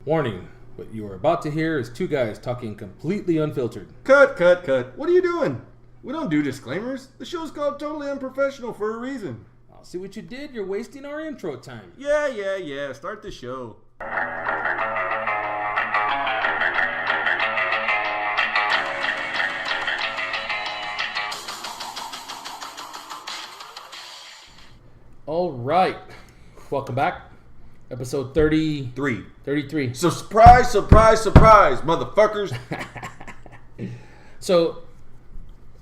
Warning, what you are about to hear is two guys talking completely unfiltered. Cut. What are you doing? We don't do disclaimers. The show's called Totally Unprofessional for a reason. I'll see what you did. You're wasting our intro time. Yeah. Start the show. All right. Welcome back. Episode 33. So surprise, motherfuckers. So,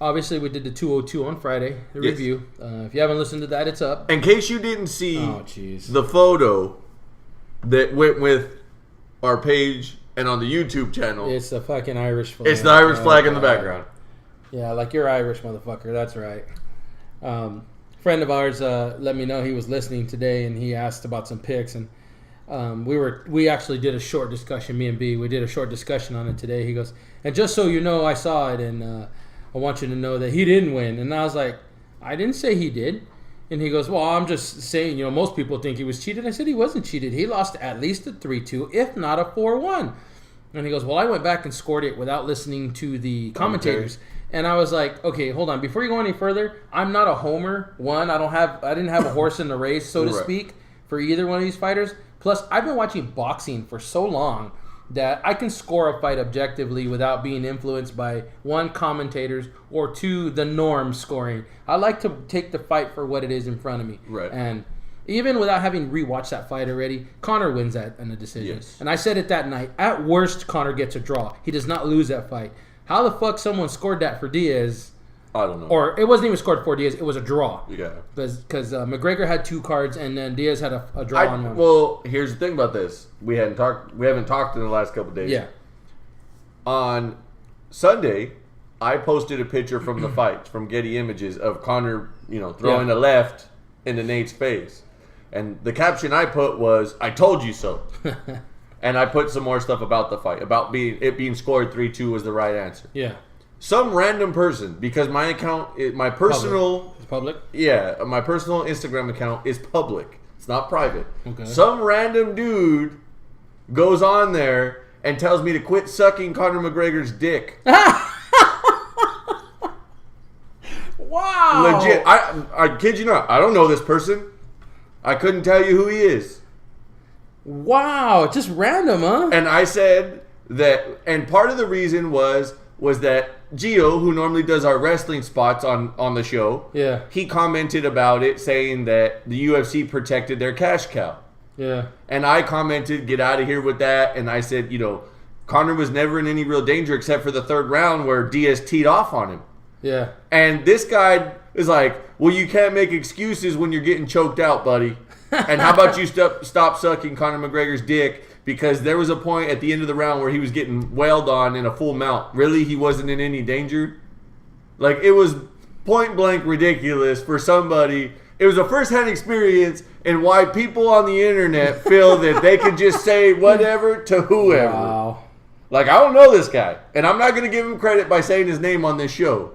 obviously, we did the 202 on Friday, the review. If you haven't listened to that, it's up. In case you didn't see the photo that went with our page and on the YouTube channel. It's the fucking Irish flag. It's the Irish flag in the background. Yeah, like you're Irish, motherfucker. That's right. Friend of ours let me know he was listening today, and he asked about some picks, and we actually did a short discussion. Me and B, we did a short discussion on it today. He goes, and just so you know, I saw it, and I want you to know that he didn't win. And I was like, I didn't say he did. And he goes, well, I'm just saying, most people think he was cheated. I said he wasn't cheated. He lost at least a 3-2, if not a 4-1. And he goes, well, I went back and scored it without listening to the commentators. And I was like, okay, hold on. Before you go any further, I'm not a homer. One, I didn't have a horse in the race, so to speak, for either one of these fighters. Plus, I've been watching boxing for so long that I can score a fight objectively without being influenced by, one, commentators, or two, the norm scoring. I like to take the fight for what it is in front of me. Right. And even without having rewatched that fight already, Conor wins that in a decision. Yes. And I said it that night. At worst, Conor gets a draw. He does not lose that fight. How the fuck someone scored that for Diaz? I don't know. Or it wasn't even scored for Diaz. It was a draw. Yeah. Because McGregor had 2 cards and then Diaz had a draw on one. Well, here's the thing about this. We haven't talked in the last couple of days. Yeah. On Sunday, I posted a picture from the fight from Getty Images of Conor, throwing a left into Nate's face. And the caption I put was, "I told you so." And I put some more stuff about the fight, about it being scored 3-2 was the right answer. Yeah. Some random person, because my account, my personal... It's public? Yeah, my personal Instagram account is public. It's not private. Okay. Some random dude goes on there and tells me to quit sucking Conor McGregor's dick. Wow. Legit. I kid you not. I don't know this person. I couldn't tell you who he is. Wow. Just random, huh? And I said that, and part of the reason was that Gio, who normally does our wrestling spots on the show, he commented about it, saying that the UFC protected their cash cow. Yeah. And I commented, get out of here with that. And I said, Conor was never in any real danger except for the 3rd round where Diaz teed off on him. Yeah. And this guy is like, well, you can't make excuses when you're getting choked out, buddy. And how about you stop sucking Conor McGregor's dick? Because there was a point at the end of the round where he was getting wailed on in a full mount. Really? He wasn't in any danger? Like, it was point blank ridiculous for somebody. It was a first-hand experience and why people on the internet feel that they can just say whatever to whoever. Wow. Like, I don't know this guy. And I'm not going to give him credit by saying his name on this show.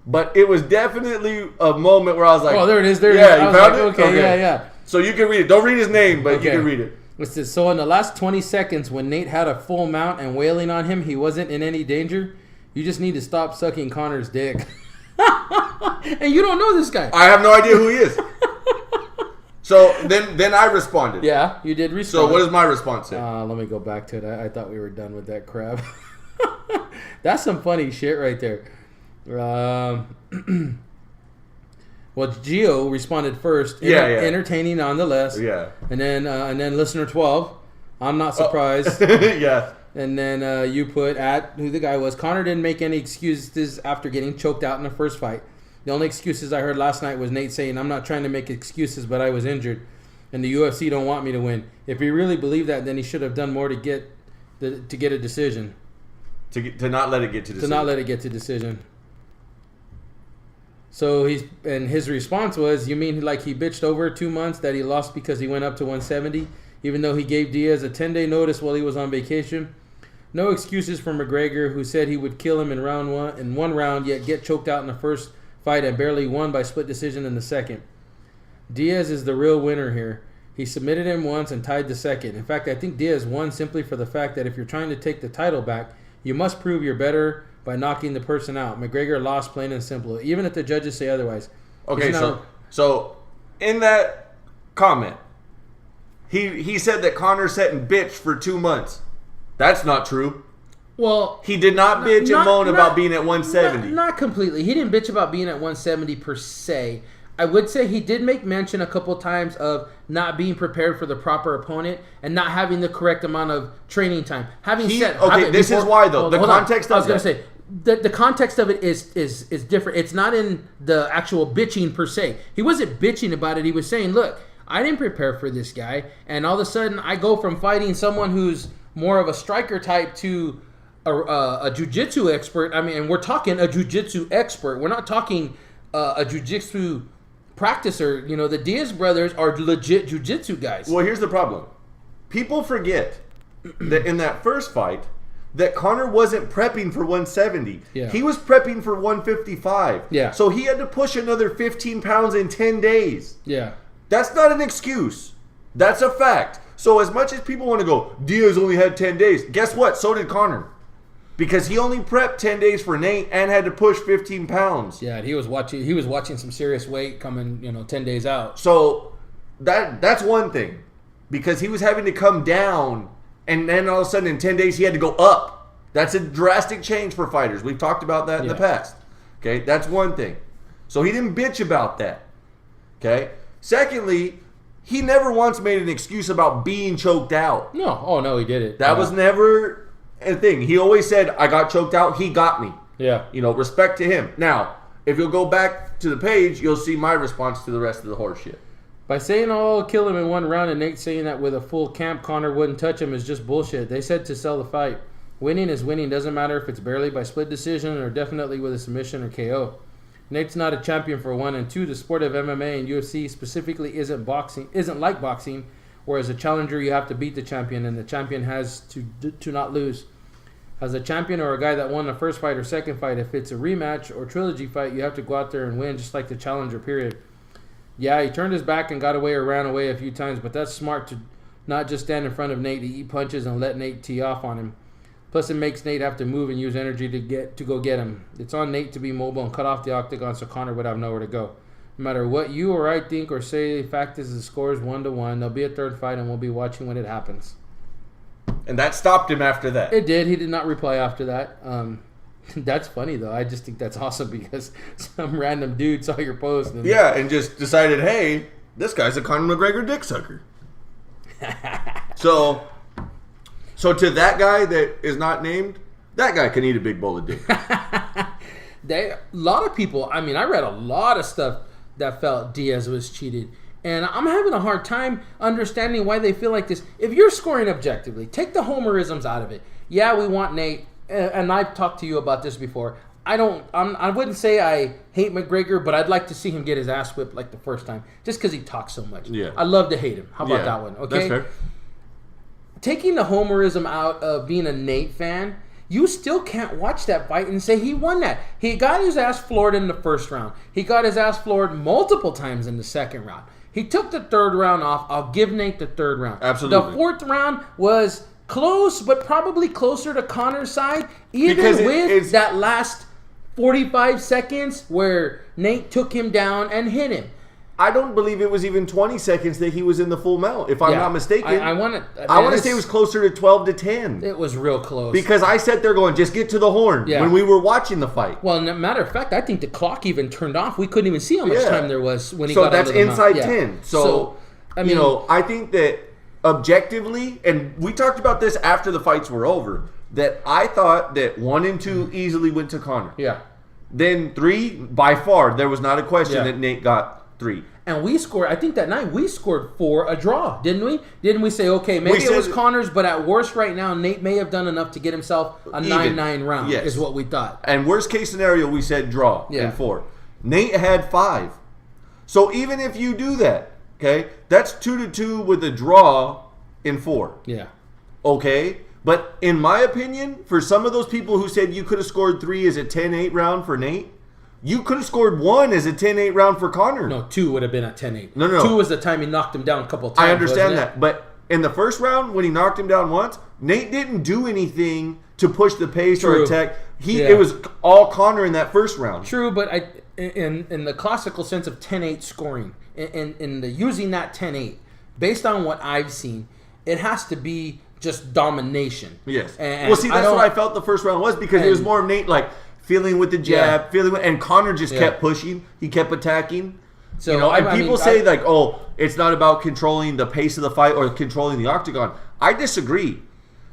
But it was definitely a moment where I was like... Oh, there it is. You found it? Okay, yeah. So you can read it. Don't read his name, but you can read it. It says, so in the last 20 seconds when Nate had a full mount and wailing on him, he wasn't in any danger. You just need to stop sucking Conor's dick. And you don't know this guy. I have no idea who he is. So then I responded. Yeah, you did respond. So what does my response say? Let me go back to it. I thought we were done with that crap. That's some funny shit right there. Well, Gio responded first. Entertaining nonetheless. Yeah. And then listener 12. I'm not surprised. Yeah. And then you put at who the guy was. Conor didn't make any excuses after getting choked out in the first fight. The only excuses I heard last night was Nate saying, "I'm not trying to make excuses, but I was injured, and the UFC don't want me to win." If he really believed that, then he should have done more to get a decision. To not let it get to decision. To not let it get to decision. So his response was, "You mean like he bitched over 2 months that he lost because he went up to 170, even though he gave Diaz a 10-day notice while he was on vacation? No excuses for McGregor, who said he would kill him in one round, yet get choked out in the first fight and barely won by split decision in the second. Diaz is the real winner here. He submitted him once and tied the second. In fact, I think Diaz won simply for the fact that if you're trying to take the title back, you must prove you're better by knocking the person out. McGregor lost plain and simple, even if the judges say otherwise. Okay, so in that comment, he said that Conor sat and bitched for 2 months. That's not true. Well, he did not bitch and moan about being at 170. Not completely. He didn't bitch about being at 170 per se. I would say he did make mention a couple times of not being prepared for the proper opponent and not having the correct amount of training time. This is why though. The context of it. I was going to say the context of it is different. It's not in the actual bitching per se. He wasn't bitching about it. He was saying, "Look, I didn't prepare for this guy, and all of a sudden I go from fighting someone who's more of a striker type to a jiu-jitsu expert. I mean, and we're talking a jiu-jitsu expert. We're not talking a jiu-jitsu practicer. You know, the Diaz brothers are legit jiu-jitsu guys." Well, here's the problem. People forget that in that first fight, that Conor wasn't prepping for 170. Yeah. He was prepping for 155. Yeah. So he had to push another 15 pounds in 10 days. Yeah. That's not an excuse. That's a fact. So as much as people want to go, Diaz only had 10 days. Guess what? So did Conor. Because he only prepped 10 days for Nate and had to push 15 pounds. Yeah, he was watching some serious weight coming, 10 days out. So that's one thing. Because he was having to come down, and then all of a sudden in 10 days he had to go up. That's a drastic change for fighters. We've talked about that in the past. Okay, that's one thing. So he didn't bitch about that. Okay? Secondly, he never once made an excuse about being choked out. No. Oh, no, he did it. That was never a thing. He always said, I got choked out. He got me. Yeah. Respect to him. Now, if you'll go back to the page, you'll see my response to the rest of the horse shit. By saying, I'll kill him in one round, and Nate saying that with a full camp, Conor wouldn't touch him is just bullshit. They said to sell the fight. Winning is winning. Doesn't matter if it's barely by split decision or definitely with a submission or KO. Nate's not a champion for one, and two, the sport of MMA and UFC specifically isn't like boxing, whereas a challenger you have to beat the champion, and the champion has to not lose. As a champion or a guy that won the first fight or second fight, if it's a rematch or trilogy fight, you have to go out there and win, just like the challenger. Period. Yeah, he turned his back and got away or ran away a few times, but that's smart to not just stand in front of Nate to eat punches and let Nate tee off on him. Plus, it makes Nate have to move and use energy to go get him. It's on Nate to be mobile and cut off the octagon so Conor would have nowhere to go. No matter what you or I think or say, the fact is the score is 1-1. There'll be a third fight, and we'll be watching when it happens. And that stopped him after that. It did. He did not reply after that. That's funny, though. I just think that's awesome because some random dude saw your post. And and just decided, hey, this guy's a Conor McGregor dick sucker. So to that guy that is not named, that guy can eat a big bowl of dick. A lot of people, I read a lot of stuff that felt Diaz was cheated. And I'm having a hard time understanding why they feel like this. If you're scoring objectively, take the homerisms out of it. Yeah, we want Nate, and I've talked to you about this before. I wouldn't say I hate McGregor, but I'd like to see him get his ass whipped like the first time, just because he talks so much. Yeah. I love to hate him. How about that one? Okay. That's fair. Taking the homerism out of being a Nate fan, you still can't watch that fight and say he won that. He got his ass floored in the first round. He got his ass floored multiple times in the second round. He took the third round off. I'll give Nate the third round. Absolutely. The fourth round was close, but probably closer to Conor's side, even with that last 45 seconds where Nate took him down and hit him. I don't believe it was even 20 seconds that he was in the full mount, if I'm not mistaken. I want to say it was closer to 12 to 10. It was real close. Because I sat there going, just get to the horn when we were watching the fight. Well, matter of fact, I think the clock even turned off. We couldn't even see how much time there was when he got out of the mount. So that's inside 10. So I think that objectively, and we talked about this after the fights were over, that I thought that 1 and 2 easily went to Conor. Yeah. Then 3, by far, there was not a question that Nate got 3. And we scored, I think that night we scored 4 a draw, didn't we? Didn't we say, okay, maybe it was Conor's, but at worst right now, Nate may have done enough to get himself a 9-9 round, is what we thought. And worst case scenario, we said draw in 4. Nate had 5. So even if you do that, okay, that's 2-2 with a draw in 4. Yeah. Okay? But in my opinion, for some of those people who said you could have scored 3 as a 10-8 round for Nate, You could have scored one as a 10-8 round for Conor. No, 2 would have been a 10-8. No. 2 was the time he knocked him down a couple of times. I understand that. But in the first round, when he knocked him down once, Nate didn't do anything to push the pace or attack. It was all Conor in that first round. True, but in the classical sense of 10-8 scoring, in the using that 10-8, based on what I've seen, it has to be just domination. Yes. And that's what I felt the first round was, because it was more of Nate like feeling with the jab, and Conor just kept pushing. He kept attacking. So people say it's not about controlling the pace of the fight or controlling the octagon. I disagree.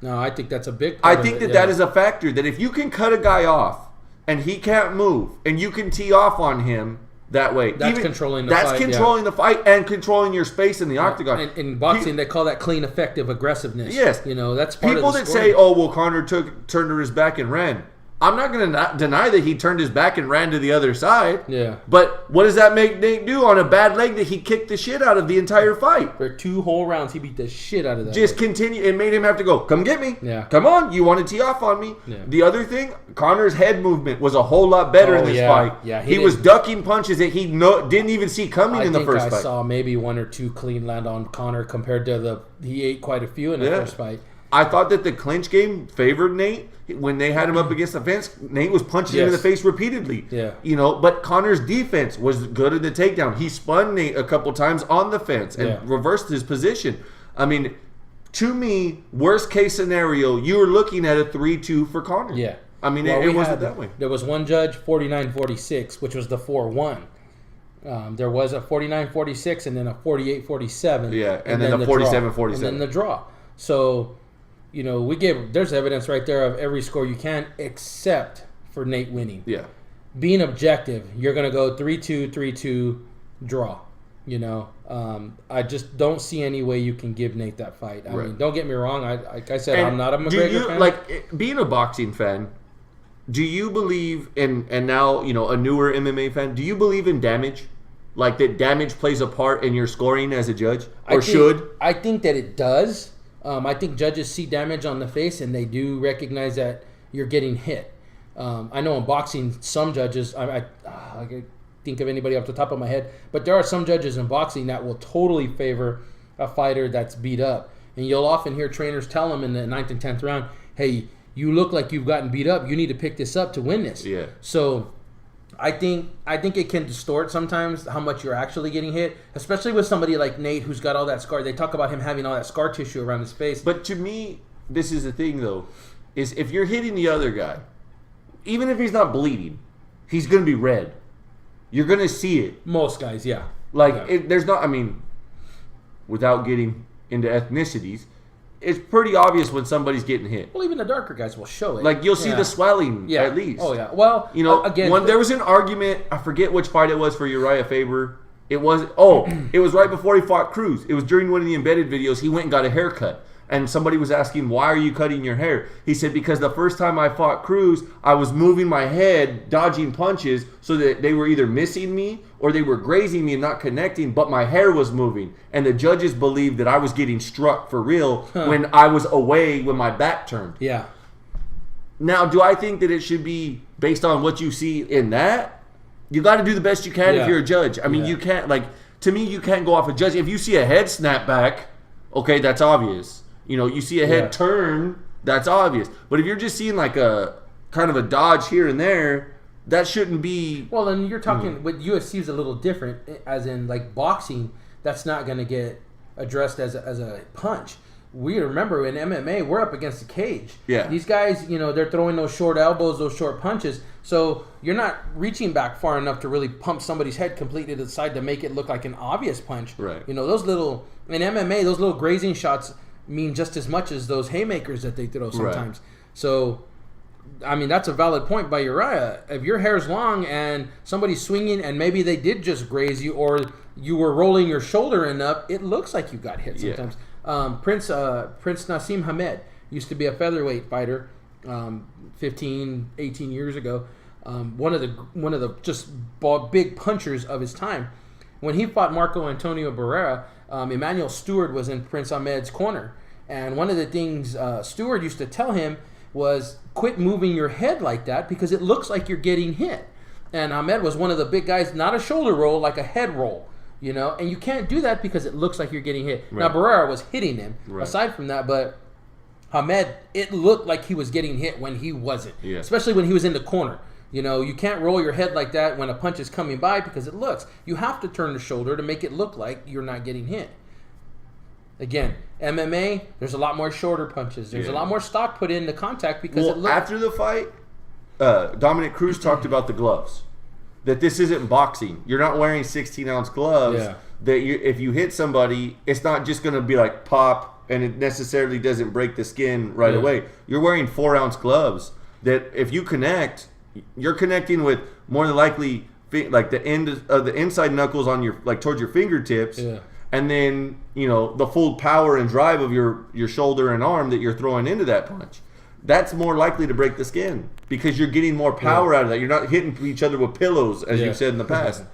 No, I think that's a big part I think that is a factor, that if you can cut a guy off and he can't move and you can tee off on him that way, that's controlling the fight. That's controlling the fight and controlling your space in the octagon. In boxing, they call that clean, effective aggressiveness. Yes. That's part people of the that scoring. say, Conor turned to his back and ran. I'm not going to deny that he turned his back and ran to the other side. Yeah. But what does that make Nate do on a bad leg that he kicked the shit out of the entire fight? For 2 whole rounds, he beat the shit out of that. Just continue. It made him have to go, come get me. Yeah. Come on. You want to tee off on me. Yeah. The other thing, Conor's head movement was a whole lot better in this fight. Yeah, he was ducking punches that he didn't even see coming in the first fight. I saw maybe 1 or 2 clean land on Conor compared to he ate quite a few in the first fight. I thought that the clinch game favored Nate. When they had him up against the fence, Nate was punching him in the face repeatedly. Yeah. But Conor's defense was good in the takedown. He spun Nate a couple times on the fence and reversed his position. I mean, to me, worst case scenario, you were looking at a 3-2 for Conor. Yeah. I mean, it wasn't that way. There was one judge, 49-46, which was the 4-1. There was a 49-46 and then a 48-47. Yeah, and then the 47-47. And then the draw. So... there's evidence right there of every score you can, except for Nate winning. Yeah. Being objective, you're going to go 3-2, 3-2, draw. I just don't see any way you can give Nate that fight. I mean, don't get me wrong. Like I said, I'm not a McGregor fan. Being a boxing fan, do you believe in, and now, a newer MMA fan, do you believe in damage? Like that damage plays a part in your scoring as a judge? Or should? I think that it does. I think judges see damage on the face and they do recognize that you're getting hit. I know in boxing, some judges, I can't think of anybody off the top of my head, but there are some judges in boxing that will totally favor a fighter that's beat up. And you'll often hear trainers tell them in the 9th and 10th round, hey, you look like you've gotten beat up. You need to pick this up to win this. Yeah. So I think it can distort sometimes how much you're actually getting hit, especially with somebody like Nate who's got all that scar. They talk about him having all that scar tissue around his face. But to me, this is the thing though, is if you're hitting the other guy, even if he's not bleeding, he's going to be red. You're going to see it. Most guys, yeah. There's not, without getting into ethnicities, it's pretty obvious when somebody's getting hit. Well, even the darker guys will show it. You'll see the swelling at least. Oh, yeah. Well, again, when there was an argument, I forget which fight it was for Uriah Faber. It was right before he fought Cruz. It was during one of the embedded videos. He went and got a haircut. And somebody was asking, why are you cutting your hair? He said, because the first time I fought Cruz, I was moving my head, dodging punches, so that they were either missing me or they were grazing me and not connecting, but my hair was moving. And the judges believed that I was getting struck for real when I was away when my back turned. Yeah. Now, do I think that it should be based on what you see in that? You got to do the best you can if you're a judge. I mean, you can't, to me, you can't go off a judge. If you see a head snap back, okay, that's obvious. You see a head turn, that's obvious. But if you're just seeing a kind of a dodge here and there, that shouldn't be. Well, then you're talking with UFC is a little different, as in boxing, that's not going to get addressed as a punch. We remember in MMA, we're up against the cage. Yeah. These guys, they're throwing those short elbows, those short punches. So you're not reaching back far enough to really pump somebody's head completely to the side to make it look like an obvious punch. Right. Those little in MMA, those little grazing shots mean just as much as those haymakers that they throw sometimes. Right. So, that's a valid point by Uriah. If your hair's long and somebody's swinging and maybe they did just graze you or you were rolling your shoulder enough, it looks like you got hit sometimes. Yeah. Prince Nassim Hamed used to be a featherweight fighter 15, 18 years ago. One of the just big punchers of his time. When he fought Marco Antonio Barrera, Emmanuel Stewart was in Prince Ahmed's corner. And one of the things Stewart used to tell him was, quit moving your head like that because it looks like you're getting hit. And Ahmed was one of the big guys, not a shoulder roll, like a head roll. And you can't do that because it looks like you're getting hit. Right. Now, Barrera was hitting him, aside from that, but Ahmed, it looked like he was getting hit when he wasn't, especially when he was in the corner. You can't roll your head like that when a punch is coming by because it looks. You have to turn the shoulder to make it look like you're not getting hit. Again, MMA, there's a lot more shorter punches. There's a lot more stock put into contact because it looks. After the fight, Dominic Cruz talked about the gloves. That this isn't boxing. You're not wearing 16-ounce gloves. Yeah. That if you hit somebody, it's not just going to be like pop, and it necessarily doesn't break the skin right away. You're wearing 4-ounce gloves. That if you connect, you're connecting with more than likely like the end of the inside knuckles on your towards your fingertips, and then the full power and drive of your shoulder and arm that you're throwing into that punch. That's more likely to break the skin because you're getting more power out of that. You're not hitting each other with pillows, as you've said in the past.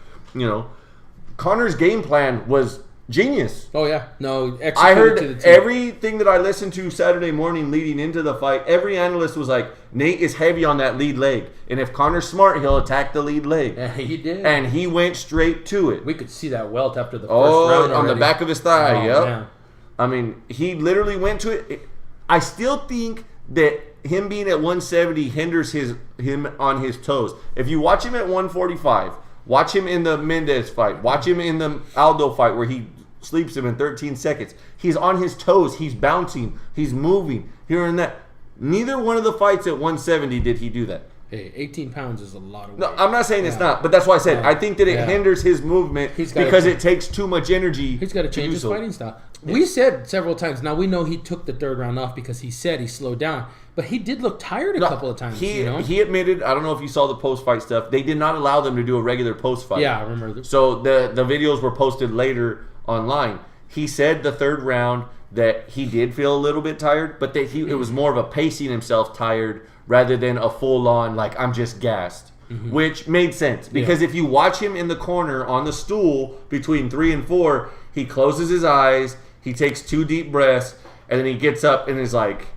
Conor's game plan was genius. Oh, yeah. No, I heard everything that I listened to Saturday morning leading into the fight. Every analyst was like, Nate is heavy on that lead leg. And if Conor's smart, he'll attack the lead leg. Yeah, he did. And he went straight to it. We could see that welt after the first round already. On the back of his thigh, yep. Man. I mean, he literally went to it. I still think that him being at 170 hinders him on his toes. If you watch him at 145, watch him in the Mendez fight, watch him in the Aldo fight where he sleeps him in 13 seconds. He's on his toes. He's bouncing. He's moving here and that. Neither one of the fights at 170 did he do that. Hey, 18 pounds is a lot of weight. No, I'm not saying it's not, but that's why I said I think that it hinders his movement because it takes too much energy. He's got to change his fighting style. Yeah. We said several times. Now we know he took the third round off because he said he slowed down, but he did look tired a couple of times. He admitted. I don't know if you saw the post fight stuff. They did not allow them to do a regular post fight. Yeah, I remember. So the videos were posted later online. He said the third round that he did feel a little bit tired, but that it was more of a pacing himself tired rather than a full-on, like, I'm just gassed. Mm-hmm. Which made sense. Because if you watch him in the corner on the stool between 3 and 4, he closes his eyes, he takes 2 deep breaths, and then he gets up and is like,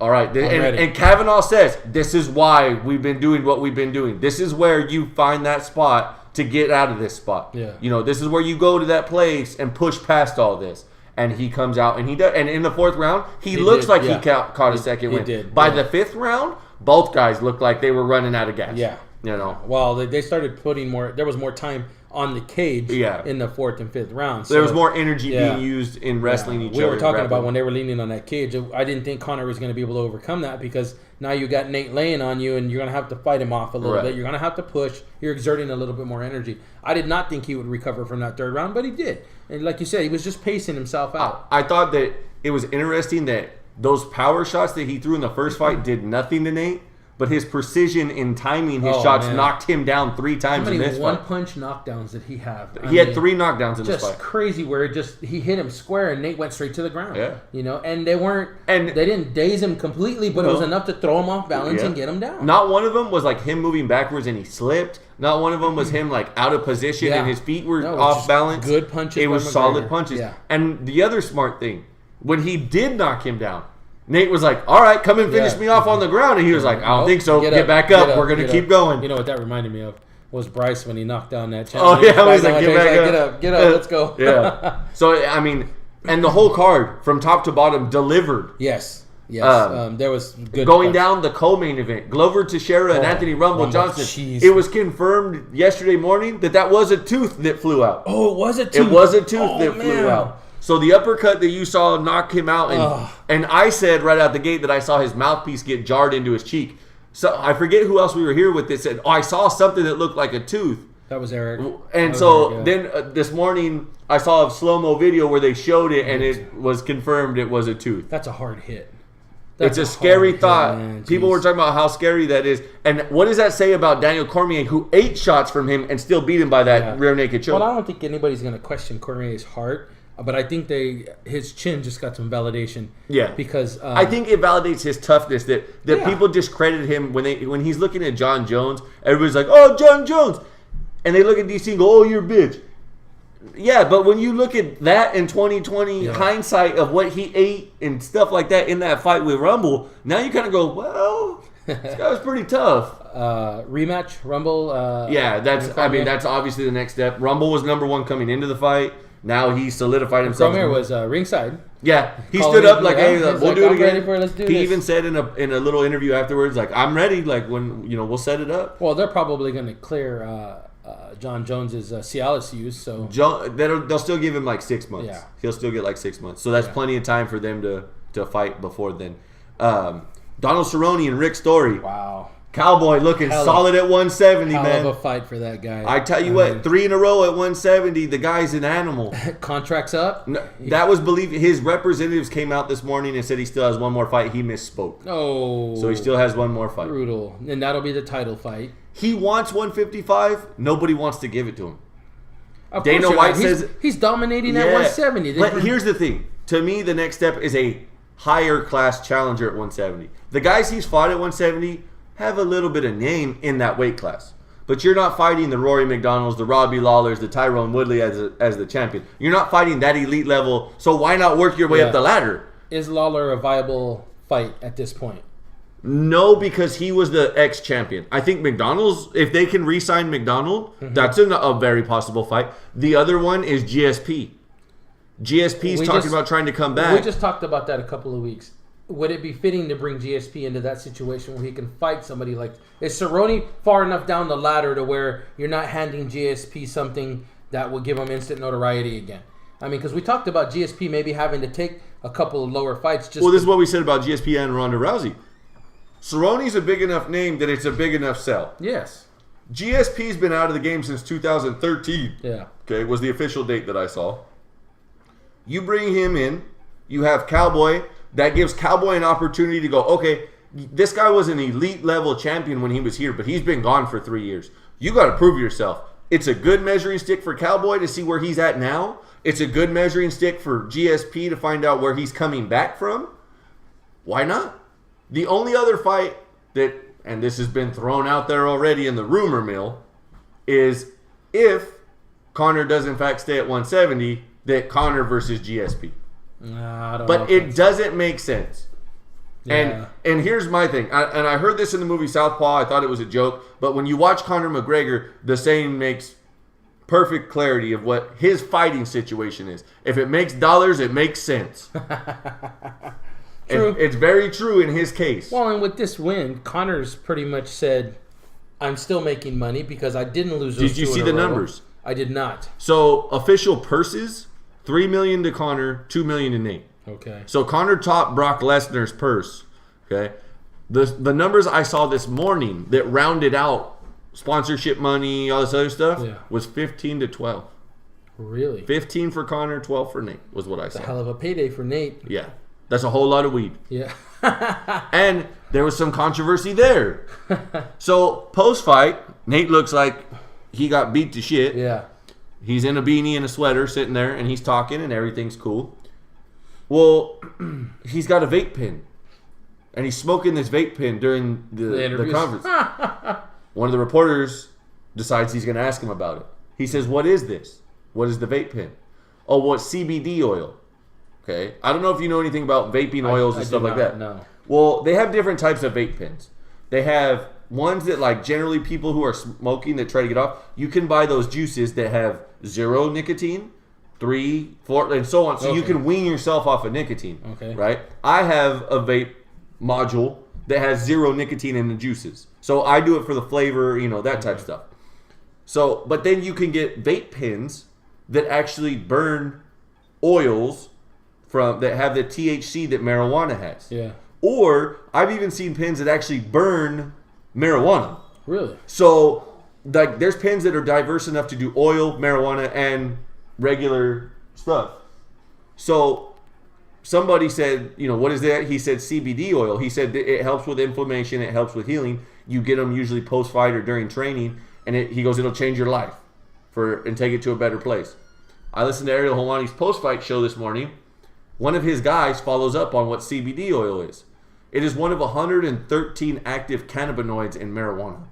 all right. And Kavanaugh says, this is why we've been doing what we've been doing. This is where you find that spot to get out of this spot. Yeah. This is where you go to that place and push past all this. And he comes out and he does. And in the 4th round, he looks like he caught a second win. Did. By the 5th round, both guys looked like they were running out of gas. Yeah. Well, they started putting more. There was more time on the cage in the 4th and 5th rounds. So there was more energy being used in wrestling each other. We were talking about when they were leaning on that cage. I didn't think Conor was going to be able to overcome that because now you got Nate laying on you and you're going to have to fight him off a little bit. You're going to have to push. You're exerting a little bit more energy. I did not think he would recover from that 3rd round, but he did. And like you said, he was just pacing himself out. I thought that it was interesting that those power shots that he threw in the first fight did nothing to Nate. But his precision in timing his shots knocked him down 3 times in this fight. How many one-punch knockdowns did he have? He had 3 knockdowns in this fight. Just crazy where he hit him square and Nate went straight to the ground. Yeah. And they didn't daze him completely, but it was enough to throw him off balance and get him down. Not one of them was like him moving backwards and he slipped. Not one of them was him like out of position and his feet were off balance. Good punches. It was solid punches. Yeah. And the other smart thing, when he did knock him down, Nate was like, all right, come and finish me off on the ground. And he was like, I don't think so. Get back up. We're going to keep going. You know what that reminded me of was Bryce when he knocked down that challenge. Oh, yeah. He was like, get up, let's go. Yeah. So, I mean, and the whole card from top to bottom delivered. Yes. There was good going down the co-main event. Glover Teixeira and Anthony Rumble Johnson. Geez. It was confirmed yesterday morning that was a tooth that flew out. Oh, it was a tooth? It was a tooth that flew out. So the uppercut that you saw knock him out, and I said right out the gate that I saw his mouthpiece get jarred into his cheek. So I forget who else we were here with that said, I saw something that looked like a tooth. That was Eric. And then this morning I saw a slow-mo video where they showed it, and it was confirmed it was a tooth. That's a hard hit. It's a scary thought. Man, people were talking about how scary that is. And what does that say about Daniel Cormier, who 8 shots from him and still beat him by that rear naked choke? Well, I don't think anybody's going to question Cormier's heart. But I think his chin just got some validation. Yeah, because I think it validates his toughness that people discredit him when he's looking at John Jones. Everybody's like, "Oh, John Jones," and they look at DC and go, "Oh, you're a bitch." Yeah, but when you look at that in 2020 hindsight of what he ate and stuff like that in that fight with Rumble, now you kind of go, "Well, This guy was pretty tough. Rematch, Rumble. That's obviously the next step. Rumble was number 1 coming into the fight. Now he solidified himself. Cormier was ringside. Yeah, he stood up like, "Hey, we'll do it again." Let's do he this. even said in a little interview afterwards, like, "I'm ready. Like when we'll set it up." Well, they're probably going to clear John Jones's Cialis use, so They'll still give him like 6 months. Yeah. He'll still get like 6 months, so that's plenty of time for them to fight before then. Donald Cerrone and Rick Story. Wow. Cowboy looking solid at 170, man. Hell of a fight for that guy. I tell you what, 3 in a row at 170. The guy's an animal. Contract's up. No, that was his representatives came out this morning and said he still has one more fight. He misspoke. Oh, So he still has one more fight. brutal, and that'll be the title fight. He wants 155. Nobody wants to give it to him. Of Dana course White not. says he's dominating at 170. But here's the thing. To me, the next step is a higher class challenger at 170. The guys he's fought at 170 have a little bit of name in that weight class. But you're not fighting the Rory McDonalds, the Robbie Lawlers, the Tyrone Woodley as the champion. You're not fighting that elite level, so why not work your way up the ladder? Is Lawler a viable fight at this point? No, because he was the ex-champion. I think McDonald's, if they can re-sign McDonald, that's a very possible fight. The other one is GSP. GSP's talking about trying to come back. We just talked about that a couple of weeks. Would it be fitting to bring GSP into that situation where he can fight somebody like... Is Cerrone far enough down the ladder to where you're not handing GSP something that will give him instant notoriety again? I mean, because we talked about GSP maybe having to take a couple of lower fights. This is what we said about GSP and Ronda Rousey. Cerrone's a big enough name that it's a big enough sell. Yes. GSP's been out of the game since 2013. Yeah. Okay, was the official date that I saw. You bring him in, you have Cowboy. That gives Cowboy an opportunity to go, okay, this guy was an elite level champion when he was here, but he's been gone for 3 years. You got to prove yourself. It's a good measuring stick for Cowboy to see where he's at now. It's a good measuring stick for GSP to find out where he's coming back from. Why not? The only other fight that, and this has been thrown out there already in the rumor mill, is if Conor does in fact stay at 170, that Conor versus GSP. But it doesn't make sense. Yeah. And here's my thing. I heard this in the movie Southpaw. I thought it was a joke. But when you watch Conor McGregor, the saying makes perfect clarity of what his fighting situation is. If it makes dollars, it makes sense. True. It's very true in his case. Well, and with this win, Conor's pretty much said, I'm still making money because I didn't lose those 2 in a row. Did you see the numbers? I did not. So, official purses... $3 million to Conor, $2 million to Nate. Okay. So Conor topped Brock Lesnar's purse. Okay. The numbers I saw this morning that rounded out sponsorship money, all this other stuff, was 15 to 12. Really? 15 for Conor, 12 for Nate was what I saw. It's a hell of a payday for Nate. Yeah. That's a whole lot of weed. Yeah. And there was some controversy there. So post-fight, Nate looks like he got beat to shit. Yeah. He's in a beanie and a sweater sitting there, and he's talking, and everything's cool. Well, he's got a vape pen, and he's smoking this vape pen during the conference. One of the reporters decides he's going to ask him about it. He says, what is this? What is the vape pen? Oh, well, it's CBD oil. Okay. I don't know if you know anything about vaping oils and stuff like that. No. Well, they have different types of vape pens. They have ones that, like, generally people who are smoking that try to get off, you can buy those juices that have 0 nicotine, 3, 4, and so on. So you can wean yourself off of nicotine. Okay. Right? I have a vape module that has 0 nicotine in the juices. So I do it for the flavor, that type of stuff. So, but then you can get vape pens that actually burn oils that have the THC that marijuana has. Yeah. Or I've even seen pens that actually burn marijuana. Really? So, like, there's pens that are diverse enough to do oil, marijuana, and regular stuff. So, somebody said, what is that? He said CBD oil. He said it helps with inflammation. It helps with healing. You get them usually post-fight or during training. And he goes, it'll change your life and take it to a better place. I listened to Ariel Helwani's post-fight show this morning. One of his guys follows up on what CBD oil is. It is one of 113 active cannabinoids in marijuana.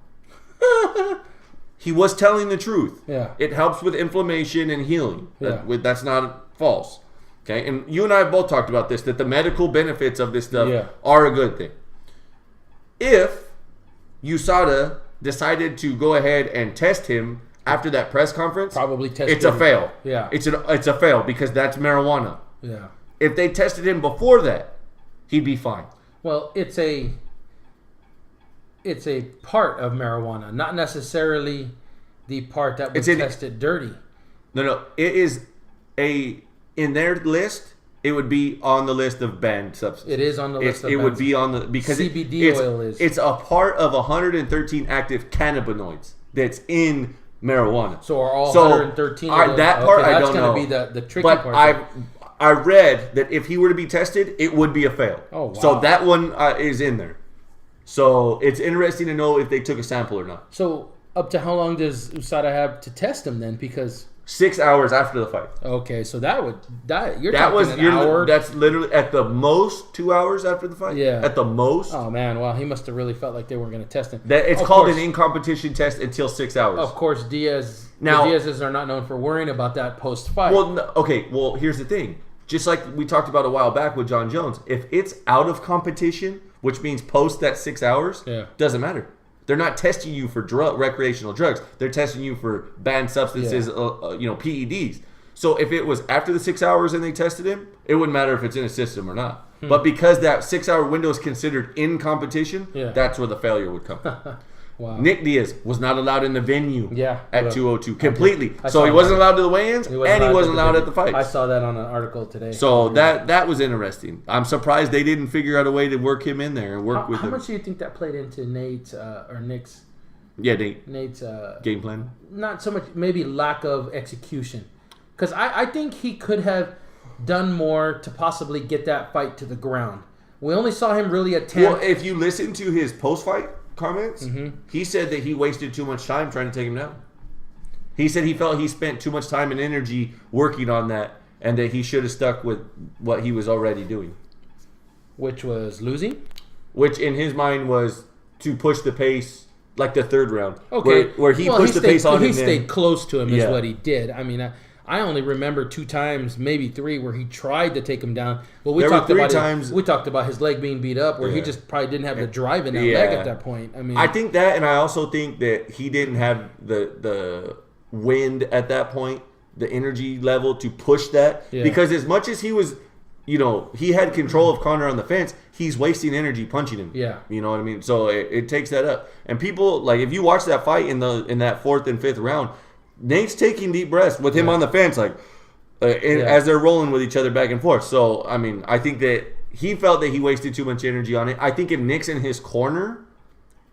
He was telling the truth. Yeah. It helps with inflammation and healing. Yeah. That's not false. Okay, and you and I have both talked about this, that the medical benefits of this stuff are a good thing. If USADA decided to go ahead and test him after that press conference, Probably test it's a dirty. fail. Yeah. It's a fail because that's marijuana. Yeah. If they tested him before that, he'd be fine. Well, it's a part of marijuana, not necessarily the part that would test it dirty. No. It is in their list. It would be on the list of banned substances. It is on the list of It banned would be on the because CBD oil is. It's a part of 113 active cannabinoids that's in marijuana. So are all 113 of those? That part I don't know. That's going to be the tricky but part. I read that if he were to be tested, it would be a fail. Oh, wow. So that one is in there. So it's interesting to know if they took a sample or not. So up to how long does USADA have to test him then? Because 6 hours after the fight. okay, so you're That talking was an hour. That's literally at the most 2 hours after the fight. Yeah. At the most. Oh man, well he must have really felt like they weren't going to test him. It's called an in-competition test until 6 hours. Of course, Diaz. Now- The Diaz's are not known for worrying about that post-fight. Well, okay. Well, here's the thing. Just like we talked about a while back with John Jones, if it's out of competition, which means post that 6 hours, doesn't matter. They're not testing you for recreational drugs. They're testing you for banned substances, PEDs. So if it was after the 6 hours and they tested him, it wouldn't matter if it's in a system or not. But because that 6 hour window is considered in competition, that's where the failure would come. Wow. Nick Diaz was not allowed in the venue at 202 completely. I So saw he that. wasn't allowed to the weigh-ins, and he wasn't allowed at the fights. I saw that on an article today. So that was interesting. I'm surprised they didn't figure out a way to work him in there and work with him. him. How much do you think that played into Nate's or Nick's? Yeah, Nate's game plan. Not so much, maybe lack of execution, because I think he could have done more to possibly get that fight to the ground. We only saw him really attempt. Well, if you listen to his post-fight comments, he said that he wasted too much time trying to take him down. He said he felt he spent too much time and energy working on that, and that he should have stuck with what he was already doing. Which was losing? Which in his mind was to push the pace, like the third round. Okay. Where he pushed the pace on him. He stayed close to him is what he did. I mean, I only remember 2 times, maybe 3, where he tried to take him down. But we talked about his leg being beat up, where he just probably didn't have the drive in that leg at that point. I mean, I think that, and I also think that he didn't have the wind at that point, the energy level to push that. Yeah. Because as much as he was, he had control of Conor on the fence, he's wasting energy punching him. Yeah. You know what I mean? So it takes that up. And people, like, if you watch that fight in that 4th and 5th round, Nate's taking deep breaths with him on the fence, like, as they're rolling with each other back and forth. So, I mean, I think that he felt that he wasted too much energy on it. I think if Nick's in his corner,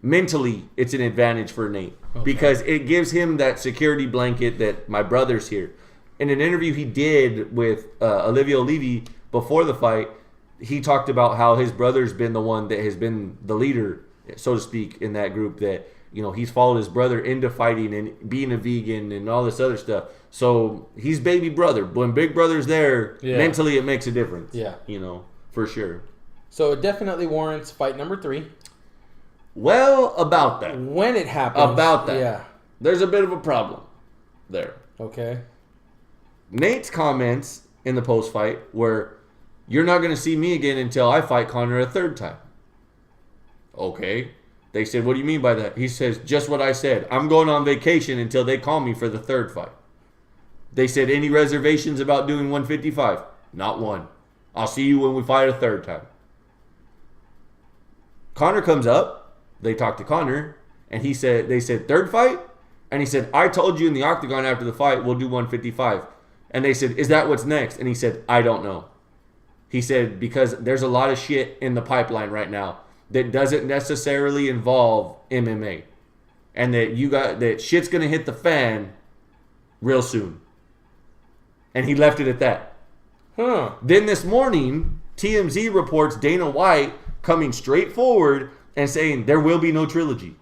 mentally, it's an advantage for Nate because it gives him that security blanket that my brother's here. In an interview he did with Olivia Olivi before the fight, he talked about how his brother's been the one that has been the leader, so to speak, in that group, that he's followed his brother into fighting and being a vegan and all this other stuff. So he's baby brother. When big brother's there, mentally it makes a difference. Yeah. For sure. So it definitely warrants fight number 3. Well, about that. When it happens. About that. Yeah. There's a bit of a problem there. Okay. Nate's comments in the post-fight were, "You're not going to see me again until I fight Conor a 3rd time." Okay. They said, "What do you mean by that?" He says, "Just what I said. I'm going on vacation until they call me for the 3rd fight." They said, "Any reservations about doing 155? Not one. I'll see you when we fight a 3rd time." Conor comes up. They talked to Conor, and they said, "3rd fight?" And he said, "I told you in the octagon after the fight, we'll do 155. And they said, "Is that what's next?" And he said, "I don't know." He said, "Because there's a lot of shit in the pipeline right now that doesn't necessarily involve MMA. And that shit's going to hit the fan real soon." And he left it at that. Then this morning, TMZ reports Dana White coming straight forward and saying there will be no trilogy.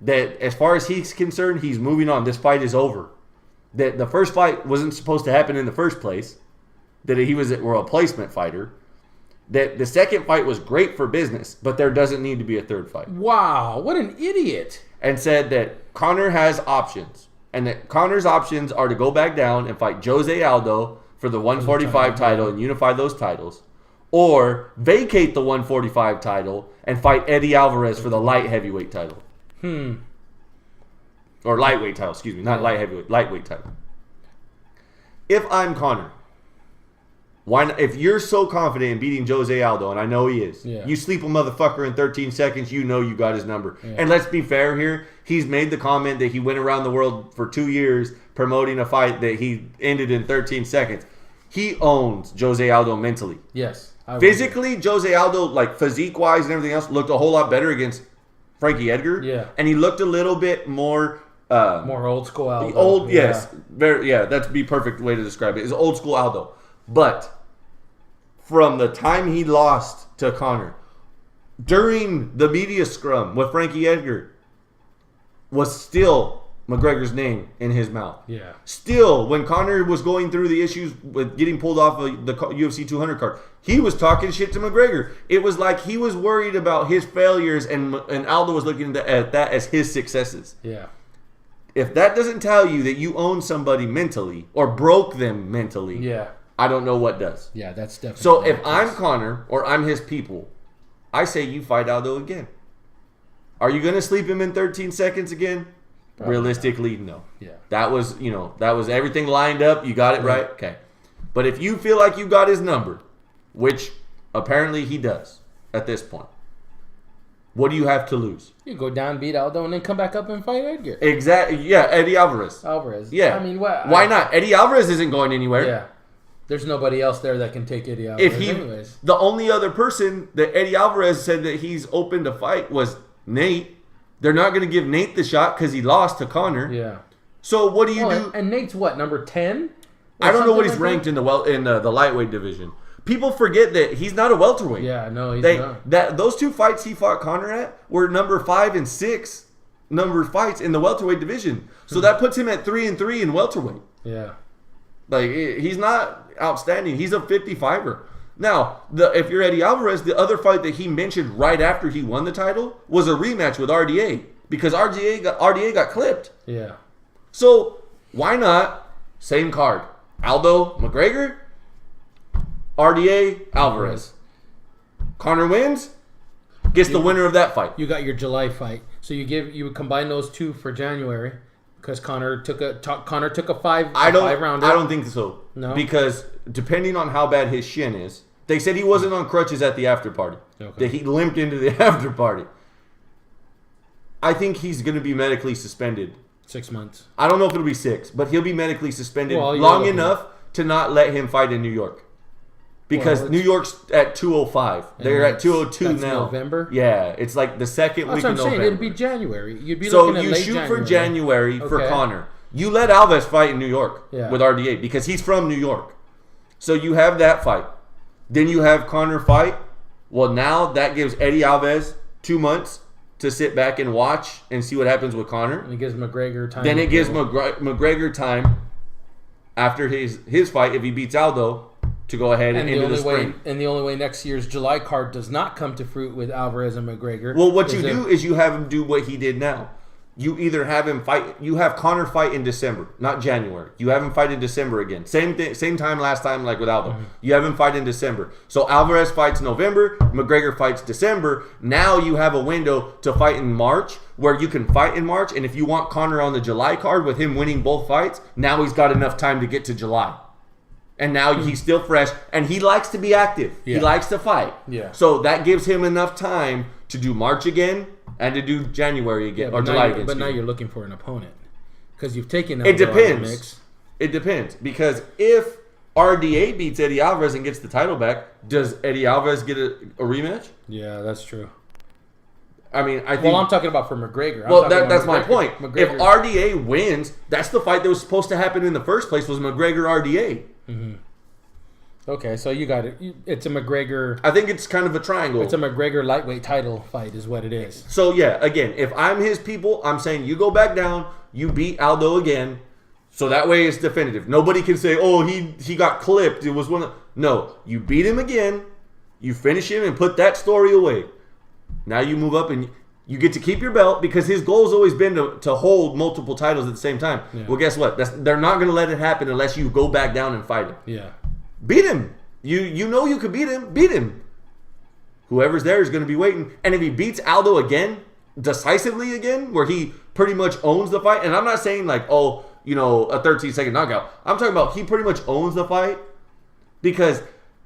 That as far as he's concerned, he's moving on. This fight is over. That the first fight wasn't supposed to happen in the first place. That he was a replacement fighter. That the second fight was great for business, but there doesn't need to be a 3rd fight. Wow, what an idiot. And said that Conor has options. And that Conor's options are to go back down and fight Jose Aldo for the 145 title and unify those titles. or vacate the 145 title and fight Eddie Alvarez for the light heavyweight title. Or lightweight title, excuse me. Not light heavyweight, lightweight title. If I'm Conor, why not, if you're so confident in beating Jose Aldo, and I know he is, you sleep a motherfucker in 13 seconds, you know you got his number. Yeah. And let's be fair here. He's made the comment that he went around the world for 2 years promoting a fight that he ended in 13 seconds. He owns Jose Aldo mentally. Yes. Physically, Jose Aldo, like physique-wise and everything else, looked a whole lot better against Frankie Edgar. Yeah. And he looked a little bit more... more old school Aldo. Old, yes. Very, yeah, that'd be a perfect way to describe it. It's old school Aldo. But from the time he lost to Conor, during the media scrum with Frankie Edgar, was still McGregor's name in his mouth. Yeah. Still, when Conor was going through the issues with getting pulled off of the UFC 200 card, he was talking shit to McGregor. It was like he was worried about his failures, and Aldo was looking at that as his successes. Yeah. If that doesn't tell you that you own somebody mentally or broke them mentally, I don't know what does. Yeah, that's definitely. So if I'm Conor or I'm his people, I say you fight Aldo again. Are you going to sleep him in 13 seconds again? Probably realistically, no. Yeah. That was, that was everything lined up. You got it right? Okay. But if you feel like you got his number, which apparently he does at this point, what do you have to lose? You go down, beat Aldo, and then come back up and fight Edgar. Exactly. Yeah, Eddie Alvarez. Yeah. I mean, what? Why not? Eddie Alvarez isn't going anywhere. Yeah. There's nobody else there that can take Eddie Alvarez anyways. The only other person that Eddie Alvarez said that he's open to fight was Nate. They're not going to give Nate the shot because he lost to Conor. Yeah. So what do you do? And Nate's what, number 10? I don't know what he's ranked in the lightweight division. People forget that he's not a welterweight. Yeah, no, he's not. Those two fights he fought Conor at were number 5 and 6 number fights in the welterweight division. So that puts him at 3-3 in welterweight. Yeah. Like, he's not outstanding. He's a 55er. Now, if you're Eddie Alvarez, the other fight that he mentioned right after he won the title was a rematch with RDA because RDA got clipped. Yeah. So why not same card? Aldo McGregor, RDA Alvarez. Conor wins, gets the winner of that fight. You got your July fight, so you would combine those two for January because Conor took a 5-rounder. I don't think so. No, because depending on how bad his shin is, they said he wasn't on crutches at the after party. Okay. That he limped into the after party. I think he's going to be medically suspended. 6 months. I don't know if it'll be 6, but he'll be medically suspended long enough to not let him fight in New York. Because New York's at 205. They're at 202 that's now. November? Yeah, it's like the second week of November. That's what I'm saying. It'd be January. You'd be so looking at you late shoot January. for January for Conor. You let Alves fight in New York with RDA because he's from New York. So you have that fight. Then you have Conor fight. Well, now that gives Eddie Alves 2 months to sit back and watch and see what happens with Conor. And it gives McGregor time. Then it gives McGregor time after his fight, if he beats Aldo, to go ahead and into the spring. And the only way next year's July card does not come to fruit with Alvarez and McGregor. Well, what you do is you have him do what he did now. You either have him fight. You have Conor fight in December, not January. You have him fight in December again. Same thing, same time last time, like with Aldo. Mm-hmm. You have him fight in December. So Alvarez fights November. McGregor fights December. Now you have a window to fight in March, where you can fight in March. And if you want Conor on the July card with him winning both fights, now he's got enough time to get to July. And now he's still fresh, and he likes to be active. Yeah. He likes to fight. Yeah. So that gives him enough time to do March again and to do January again or July again. But now you're looking for an opponent because you've taken it depends. Mix. It depends because if RDA beats Eddie Alvarez and gets the title back, does Eddie Alvarez get a rematch? Yeah, that's true. I mean, I think. Well, I'm talking about for McGregor. That's my point. If RDA wins, that's the fight that was supposed to happen in the first place. Was McGregor RDA? Mm-hmm. Okay, so you got it. It's a McGregor. I think it's kind of a triangle. It's a McGregor lightweight title fight, is what it is. So yeah, again, if I'm his people, I'm saying you go back down, you beat Aldo again, so that way it's definitive. Nobody can say, "Oh, he got clipped." It was one. No, you beat him again, you finish him, and put that story away. Now you move up and you get to keep your belt because his goal's always been to hold multiple titles at the same time. Yeah. Well, guess what? They're not going to let it happen unless you go back down and fight him. Yeah. Beat him. You know you could beat him. Beat him. Whoever's there is going to be waiting. And if he beats Aldo again, decisively again, where he pretty much owns the fight, and I'm not saying like, oh, you know, a 13-second knockout. I'm talking about he pretty much owns the fight, because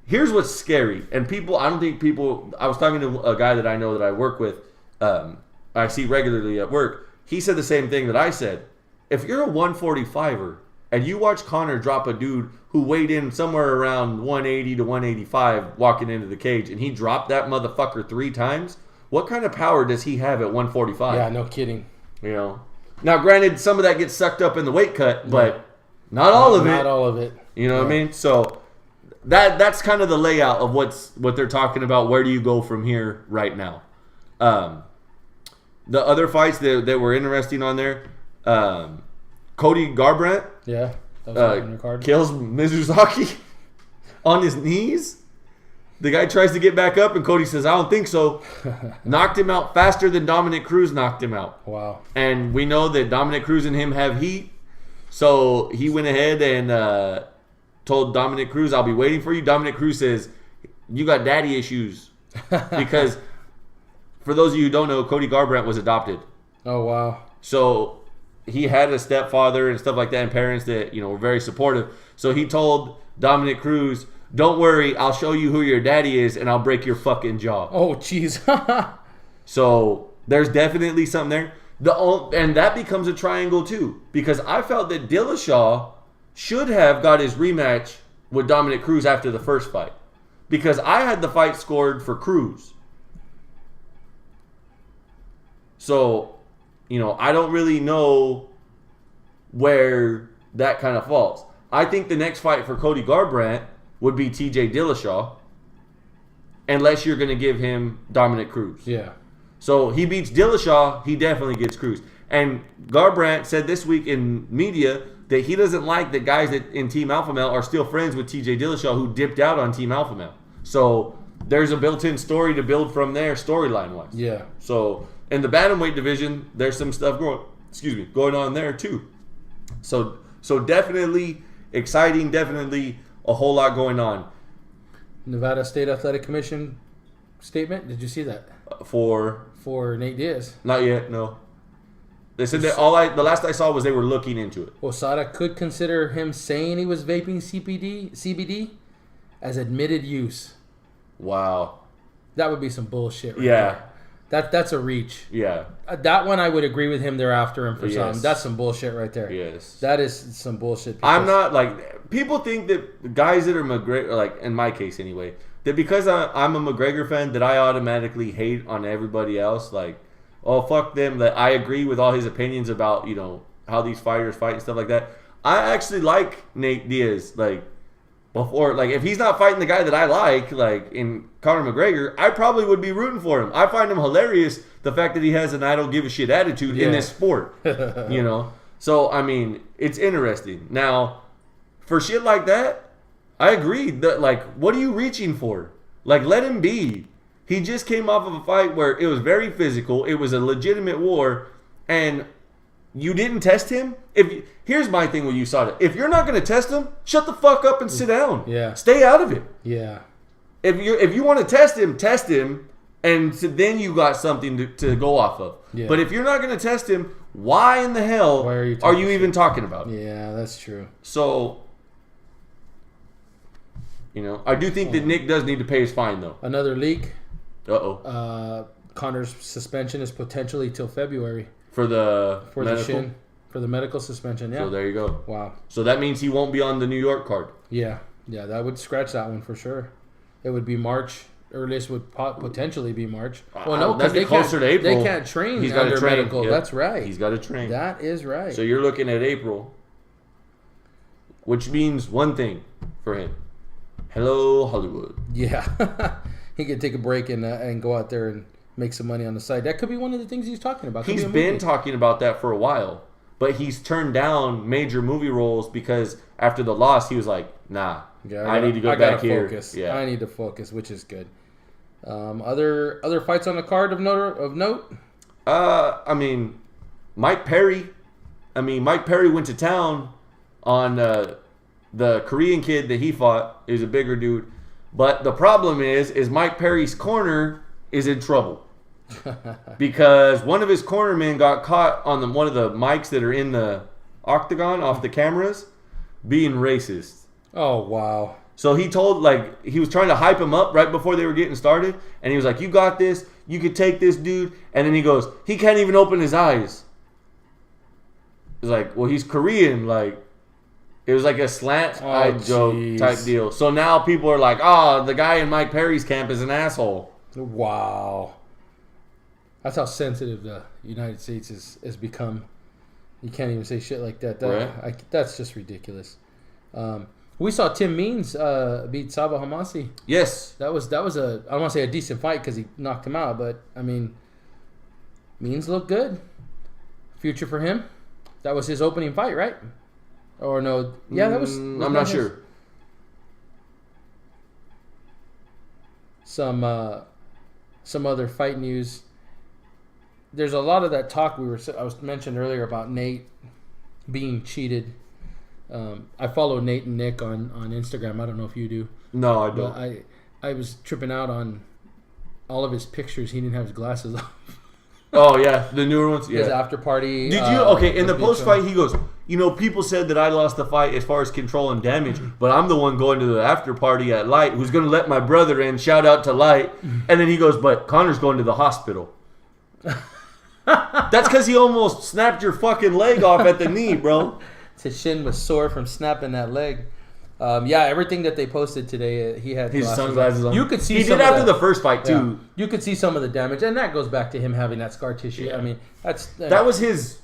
here's what's scary. And I don't think people, I was talking to a guy that I know that I work with, I see regularly at work. He said the same thing that I said. If you're a 145er and you watch Conor drop a dude who weighed in somewhere around 180 to 185 walking into the cage, and he dropped that motherfucker 3 times, what kind of power does he have at 145? Yeah, no kidding. You know, now granted, some of that gets sucked up in the weight cut, but not all of it. Not all of it. You know what I mean? So that's kind of the layout of what they're talking about. Where do you go from here right now? The other fights that were interesting on there, Cody Garbrandt, yeah, that was on your card. Kills Mizusaki on his knees. The guy tries to get back up, and Cody says, I don't think so. Knocked him out faster than Dominic Cruz knocked him out. Wow. And we know that Dominic Cruz and him have heat. So he went ahead and told Dominic Cruz, I'll be waiting for you. Dominic Cruz says, you got daddy issues. Because for those of you who don't know, Cody Garbrandt was adopted. Oh, wow. So he had a stepfather and stuff like that, and parents that, you know, were very supportive. So he told Dominic Cruz, don't worry, I'll show you who your daddy is, and I'll break your fucking jaw. Oh, jeez. So there's definitely something there. And that becomes a triangle too, because I felt that Dillashaw should have got his rematch with Dominic Cruz after the first fight, because I had the fight scored for Cruz. So, you know, I don't really know where that kind of falls. I think the next fight for Cody Garbrandt would be TJ Dillashaw, unless you're going to give him Dominic Cruz. Yeah. So he beats Dillashaw, he definitely gets Cruz. And Garbrandt said this week in media that he doesn't like that guys that in Team Alpha Male are still friends with TJ Dillashaw, who dipped out on Team Alpha Male. So there's a built-in story to build from there, storyline-wise. Yeah. So in the bantamweight division, there's some stuff going on there too. So definitely exciting, definitely a whole lot going on. Nevada State Athletic Commission statement. Did you see that? For Nate Diaz. Not yet, no. They said that the last I saw was they were looking into it. Osada could consider him saying he was vaping CBD as admitted use. Wow. That would be some bullshit right there. That's a reach. Yeah. That one I would agree with him there after him for Yes. something. That's some bullshit right there. Yes. That is some bullshit. I'm not like, people think that guys that are McGregor, like in my case anyway, that because I'm a McGregor fan that I automatically hate on everybody else. Like, oh, fuck them. That I agree with all his opinions about, you know, how these fighters fight and stuff like that. I actually like Nate Diaz. Like, before, like, if he's not fighting the guy that I like in Conor McGregor, I probably would be rooting for him. I find him hilarious, the fact that he has an I don't give a shit attitude in this sport. You know? So, I mean, it's interesting. Now, for shit like that, I agree. That, like, what are you reaching for? Like, let him be. He just came off of a fight where it was very physical. It was a legitimate war. And you didn't test him? Here's my thing with USADA. If you're not going to test him, shut the fuck up and sit down. Yeah. Stay out of it. Yeah. If you want to test him, and so then you got something to go off of. Yeah. But if you're not going to test him, why in the hell are you even talking about it? Yeah, that's true. So, you know, I do think that Nick does need to pay his fine, though. Another leak. Uh-oh. Connor's suspension is potentially till February. For the shin. For the medical suspension, yeah. So there you go. Wow. So that means he won't be on the New York card. Yeah. Yeah, that would scratch that one for sure. It would be March. Earliest would potentially be March. Well, no, because they closer to April. They can't train He's got to train. medical. Yep. That's right. He's got to train. That is right. So you're looking at April, which means one thing for him. Hello, Hollywood. Yeah. He could take a break and go out there and make some money on the side. That could be one of the things he's talking about. He's been talking about that for a while, but he's turned down major movie roles because after the loss, he was like, nah, I need to go back here. Focus. Yeah. I need to focus, which is good. Other fights on the card of note? I mean, Mike Perry. Mike Perry went to town on the Korean kid that he fought. He was a bigger dude. But the problem is Mike Perry's corner is in trouble. Because one of his cornermen got caught on one of the mics that are in the octagon off the cameras being racist. Oh, wow. So he told, like, he was trying to hype him up right before they were getting started. And he was like, you got this. You could take this dude. And then he goes, he can't even open his eyes. It's like, well, he's Korean. Like, it was like a slant-eye joke type deal. So now people are like, oh, the guy in Mike Perry's camp is an asshole. Wow. That's how sensitive the United States has become. You can't even say shit like that. That's just ridiculous. We saw Tim Means beat Saba Hamasi. Yes. That was a, I don't want to say a decent fight because he knocked him out, but I mean, Means looked good. Future for him. That was his opening fight, right? Or no? Yeah, that was. I'm not sure. Some other fight news. There's a lot of that talk I was mentioned earlier about Nate being cheated. I follow Nate and Nick on Instagram. I don't know if you do. No, I don't. But I was tripping out on all of his pictures. He didn't have his glasses on. Oh, yeah. The newer ones? Yeah. His after party. Did you? Okay, in the post-fight, he goes, you know, people said that I lost the fight as far as control and damage, but I'm the one going to the after party at Light who's going to let my brother in. Shout out to Light. And then he goes, but Connor's going to the hospital. That's because he almost snapped your fucking leg off at the knee, bro. His shin was sore from snapping that leg. Yeah, everything that they posted today, he had his sunglasses on. You could see he did after the first fight too. Yeah. You could see some of the damage, and that goes back to him having that scar tissue. Yeah. I mean, that was his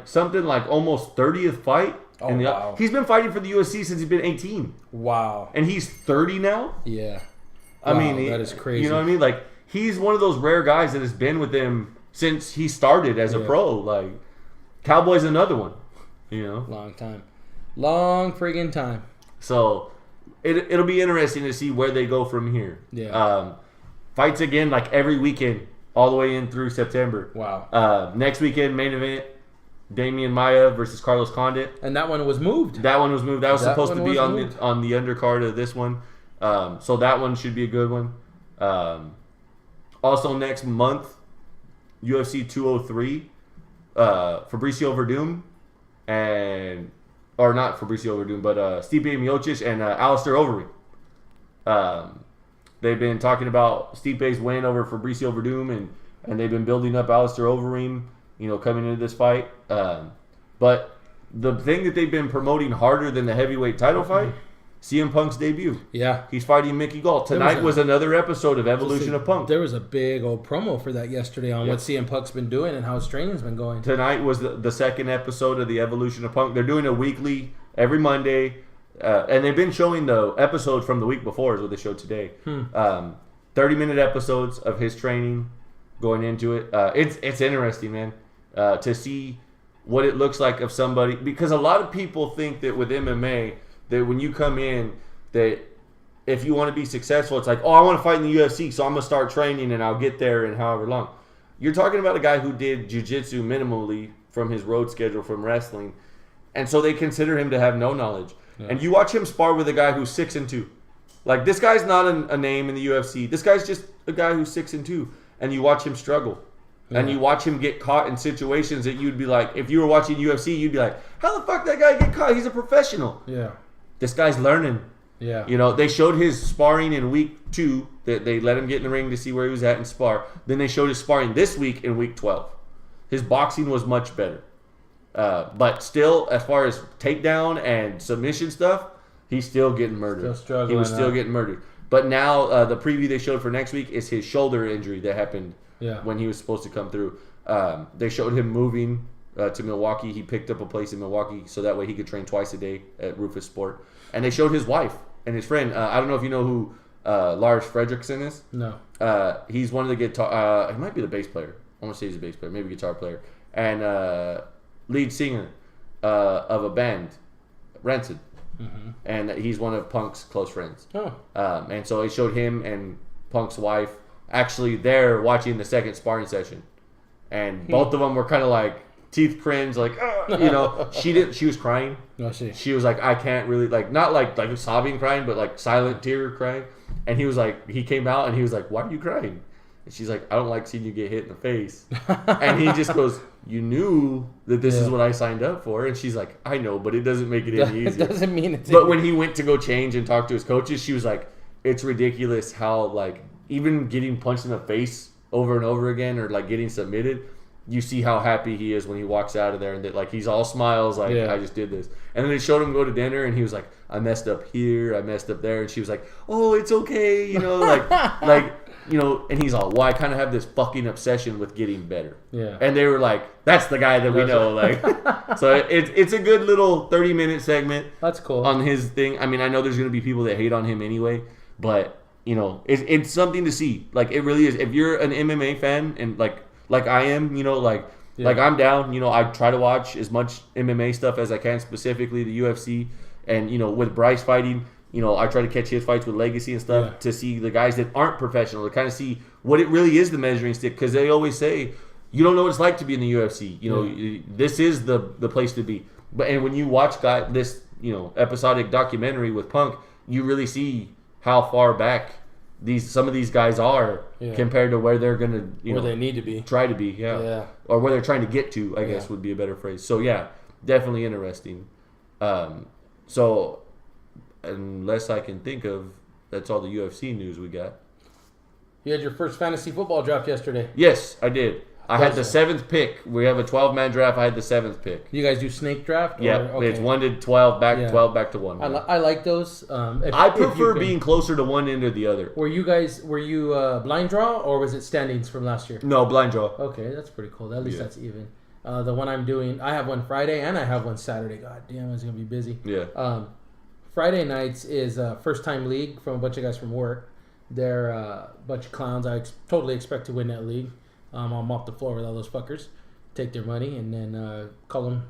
something like almost 30th fight. Oh, wow. He's been fighting for the UFC since he's been 18. Wow. And he's 30 now. Yeah. I mean, that is crazy. You know what I mean? Like, he's one of those rare guys that has been with them since he started as a pro. Like, Cowboy's another one. You know, long friggin' time. So it'll be interesting to see where they go from here. Yeah. Fights again like every weekend all the way in through September. Wow. Next weekend main event, Damian Maia versus Carlos Condit. And that one was moved. That was supposed to be on the undercard of this one. So that one should be a good one. Also next month, UFC 203, Fabricio Verdum. Or not Fabricio Verdum, but Stipe Miocic and Alistair Overeem. They've been talking about Stipe's win over Fabricio Verdum, and they've been building up Alistair Overeem, you know, coming into this fight. But the thing that they've been promoting harder than the heavyweight title fight, CM Punk's debut. Yeah. He's fighting Mickey Gall. Tonight was another episode of Evolution of Punk. There was a big old promo for that yesterday on what CM Punk's been doing and how his training's been going. Tonight was the second episode of the Evolution of Punk. They're doing a weekly, every Monday. And they've been showing the episode from the week before is what they showed today. 30-minute episodes of his training going into it. It's interesting, man, to see what it looks like of somebody. Because a lot of people think that with MMA, that when you come in, that if you want to be successful, it's like, oh, I want to fight in the UFC, so I'm going to start training and I'll get there in however long. You're talking about a guy who did jiu-jitsu minimally from his road schedule from wrestling, and so they consider him to have no knowledge. Yeah. And you watch him spar with a guy who's 6-2. Like, this guy's not a name in the UFC. This guy's just a guy who's 6-2, and you watch him struggle. Yeah. And you watch him get caught in situations that you'd be like, if you were watching UFC, you'd be like, how the fuck that guy get caught? He's a professional. Yeah. This guy's learning. Yeah. You know, they showed his sparring in week 2. They let him get in the ring to see where he was at and spar. Then they showed his sparring this week in week 12. His boxing was much better. But still, as far as takedown and submission stuff, he's still getting murdered. Still struggling. He was still getting murdered. But now the preview they showed for next week is his shoulder injury that happened when he was supposed to come through. They showed him moving to Milwaukee. He picked up a place in Milwaukee so that way he could train twice a day at Rufus Sport. And they showed his wife and his friend. I don't know if you know who Lars Fredriksson is. No. He's one of the guitar. He might be the bass player. I want to say he's a bass player, maybe guitar player, and lead singer of a band, Rancid. Mm-hmm. And he's one of Punk's close friends. Oh. And so it showed him and Punk's wife actually there watching the second sparring session. And both of them were kind of like, teeth cringe, like, you know. She was crying. No, She was like, I can't really, like, not like sobbing crying, but like silent tear crying. And he was like, he came out and he was like, why are you crying? And she's like, I don't like seeing you get hit in the face. And he just goes, you knew that this is what I signed up for. And she's like, I know, but it doesn't make it any easier. It doesn't mean it's But when he went to go change and talk to his coaches, she was like, it's ridiculous how, like, even getting punched in the face over and over again or, like, getting submitted, you see how happy he is when he walks out of there and that, like, he's all smiles, like, I just did this. And then they showed him go to dinner and he was like, I messed up here, I messed up there. And she was like, oh, it's okay, you know, like, you know, and he's all, well, I kind of have this fucking obsession with getting better. Yeah. And they were like, that's the guy that we know. Like, so it's a good little 30-minute segment. That's cool. On his thing. I mean, I know there's going to be people that hate on him anyway, but, you know, it's something to see. Like, it really is. If you're an MMA fan and like I am, you know, like I'm down, you know, I try to watch as much MMA stuff as I can, specifically the UFC. And, you know, with Bryce fighting, you know, I try to catch his fights with Legacy and stuff to see the guys that aren't professional, to kind of see what it really is, the measuring stick. Because they always say, you don't know what it's like to be in the UFC. You know, this is the place to be. And when you watch this, you know, episodic documentary with Punk, you really see how far back some of these guys are compared to where they're going to, where they need to be. Try to be, or where they're trying to get to, I guess would be a better phrase. So, yeah, definitely interesting. So, unless I can think of, that's all the UFC news we got. You had your first fantasy football draft yesterday. Yes, I did. I had the 7th pick. We have a 12-man draft. I had the 7th pick. You guys do snake draft? Yeah, it's 1 to 12, 12 back to 1. I like those. I prefer being closer to one end or the other. Were you blind draw or was it standings from last year? No, blind draw. Okay, that's pretty cool. At least that's even. The one I'm doing, I have one Friday and I have one Saturday. God damn, it's gonna be busy. Yeah. Friday nights is first time league from a bunch of guys from work. They're a bunch of clowns. I totally expect to win that league. I'll mop the floor with all those fuckers, take their money, and then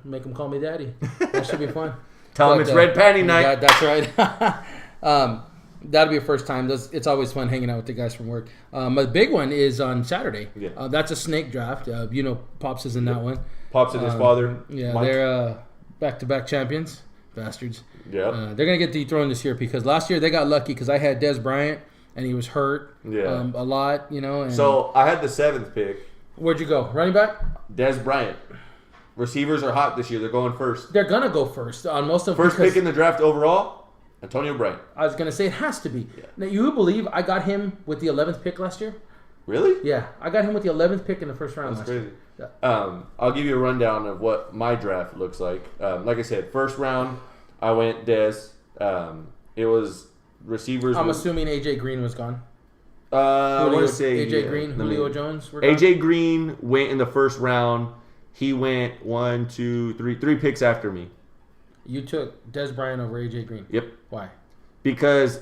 make them call me daddy. That should be fun. Tell them it's red panty night. That's right. That'll be a first time. It's always fun hanging out with the guys from work. The big one is on Saturday. Yeah. That's a snake draft. You know, Pops is in that one. Pops and his father. Yeah, Mike. they're back-to-back champions. Bastards. Yeah. They're going to get dethroned this year because last year they got lucky because I had Des Bryant and he was hurt a lot, you know. And so I had the 7th pick. Where'd you go? Running back? Des Bryant. Receivers are hot this year. They're going first. They're going to go first on most of them. First pick in the draft overall, Antonio Bryant. I was going to say it has to be. Yeah. Now, you believe I got him with the 11th pick last year? Really? Yeah. I got him with the 11th pick in the first round That's last crazy. year. Yeah. I'll give you a rundown of what my draft looks like. Like I said, first round, I went Des. It was receivers. I'm assuming A.J. Green was gone. I want to say A.J. Green, Julio Jones were A.J. Green went in the first round. He went 3 picks after me. You took Des Bryant over A.J. Green. Yep. Why? Because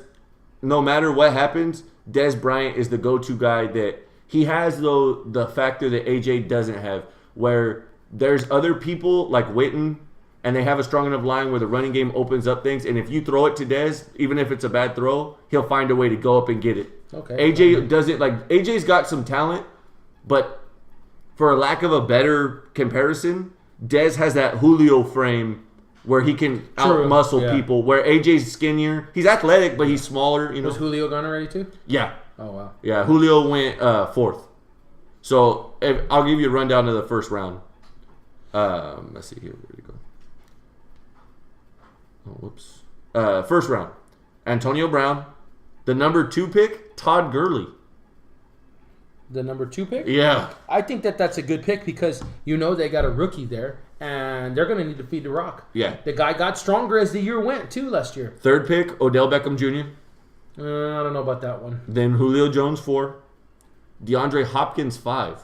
no matter what happens, Des Bryant is the go-to guy that he has, though, the factor that A.J. doesn't have, where there's other people like Witten, and they have a strong enough line where the running game opens up things, and if you throw it to Des, even if it's a bad throw, he'll find a way to go up and get it. Okay. AJ doesn't, like, AJ's got some talent, but for a lack of a better comparison, Des has that Julio frame where he can out-muscle people, where AJ's skinnier. He's athletic, but he's smaller, you know. Was Julio gone already, too? Yeah. Oh, wow. Yeah, Julio went 4th. So, I'll give you a rundown of the first round. Let's see here. Where did it go? Oh, whoops. First round, Antonio Brown. The number 2 pick, Todd Gurley. The number 2 pick? Yeah. I think that's a good pick because you know they got a rookie there, and they're going to need to feed the rock. Yeah. The guy got stronger as the year went, too, last year. 3rd pick, Odell Beckham Jr. I don't know about that one. Then Julio Jones 4. DeAndre Hopkins 5.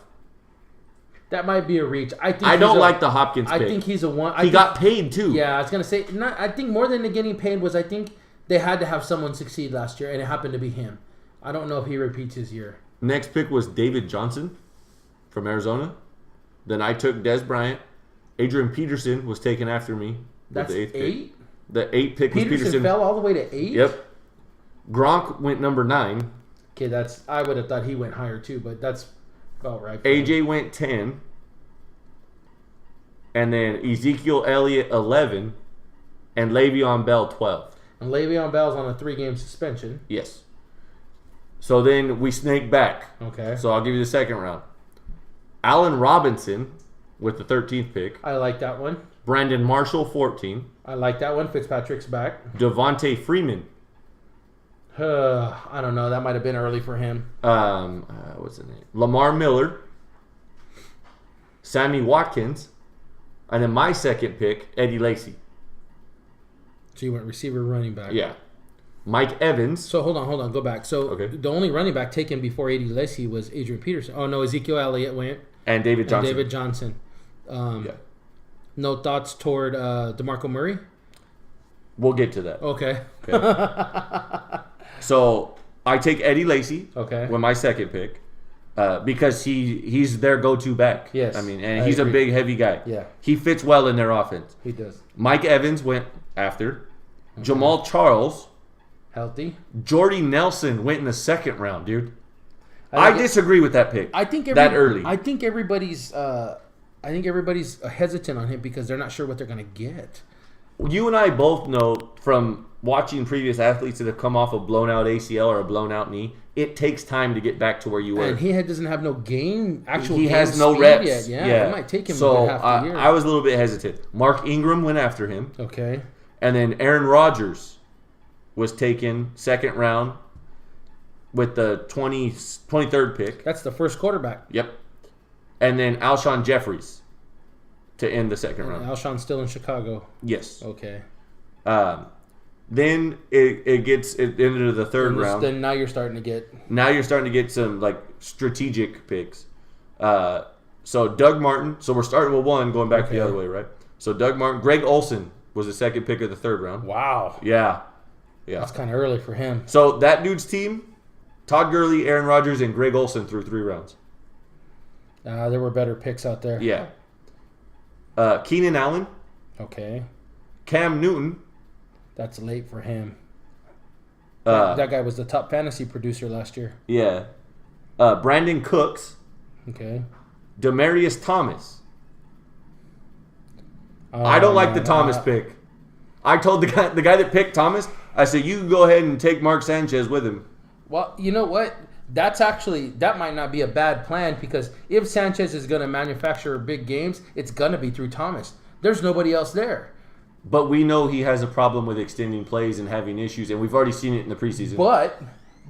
That might be a reach. I don't like the Hopkins pick. I think he's a one. He got paid, too. Yeah, I was going to say, I think more than the getting paid was I think they had to have someone succeed last year, and it happened to be him. I don't know if he repeats his year. Next pick was David Johnson from Arizona. Then I took Des Bryant. Adrian Peterson was taken after me. That's the 8th 8? Pick. The 8th pick was Peterson. Peterson fell all the way to 8? Yep. Gronk went number 9. Okay, I would have thought he went higher too, but that's about right. AJ went 10. And then Ezekiel Elliott 11, and Le'Veon Bell 12. And Le'Veon Bell's on a 3-game suspension. Yes. So then we snake back. Okay. So I'll give you the second round. Allen Robinson with the 13th pick. I like that one. Brandon Marshall 14. I like that one. Fitzpatrick's back. Devontae Freeman. I don't know. That might have been early for him. What's the name? Lamar Miller. Sammy Watkins. And then my second pick, Eddie Lacy. So you went receiver, running back. Yeah. Mike Evans. So hold on, go back. So Okay. the only running back taken before Eddie Lacy was Adrian Peterson. Oh no, Ezekiel Elliott went. And David Johnson. Yeah. No thoughts toward DeMarco Murray? We'll get to that. Okay. So I take Eddie Lacy. Okay. With my second pick. Because he's their go-to back. Yes, I mean, and I he's agree. a big, heavy guy. Yeah. He fits well in their offense. He does. Mike Evans went after. Okay. Jamal Charles. Healthy. Jordy Nelson went in the second round, dude. I disagree with that pick. I think that early. I think everybody's hesitant on him because they're not sure what they're going to get. You and I both know from watching previous athletes that have come off a blown out ACL or a blown out knee, it takes time to get back to where you were. And he doesn't have no actual he game has no speed reps. yet. Yeah, it might take him a so good half the year. I was a little bit hesitant. Mark Ingram went after him. Okay. And then Aaron Rodgers was taken second round with the 23rd pick. That's the first quarterback. Yep. And then Alshon Jeffries to end the second round. Alshon's still in Chicago. Yes. Okay. Then it gets into the third round. Then now you're starting to get. Now you're starting to get some like strategic picks. So Doug Martin. So we're starting with one, going back the other way, right? So Doug Martin, Greg Olson was the second pick of the third round. Wow. Yeah. That's kind of early for him. So that dude's team, Todd Gurley, Aaron Rodgers, and Greg Olson through 3 rounds. There were better picks out there. Yeah. Keenan Allen. Okay. Cam Newton. That's late for him. That guy was the top fantasy producer last year. Yeah. Brandon Cooks. Okay. Demaryius Thomas. I don't like the Thomas pick. I told the guy that picked Thomas, I said, you can go ahead and take Mark Sanchez with him. Well, you know what? That might not be a bad plan because if Sanchez is going to manufacture big games, it's going to be through Thomas. There's nobody else there. But we know he has a problem with extending plays and having issues, and we've already seen it in the preseason. But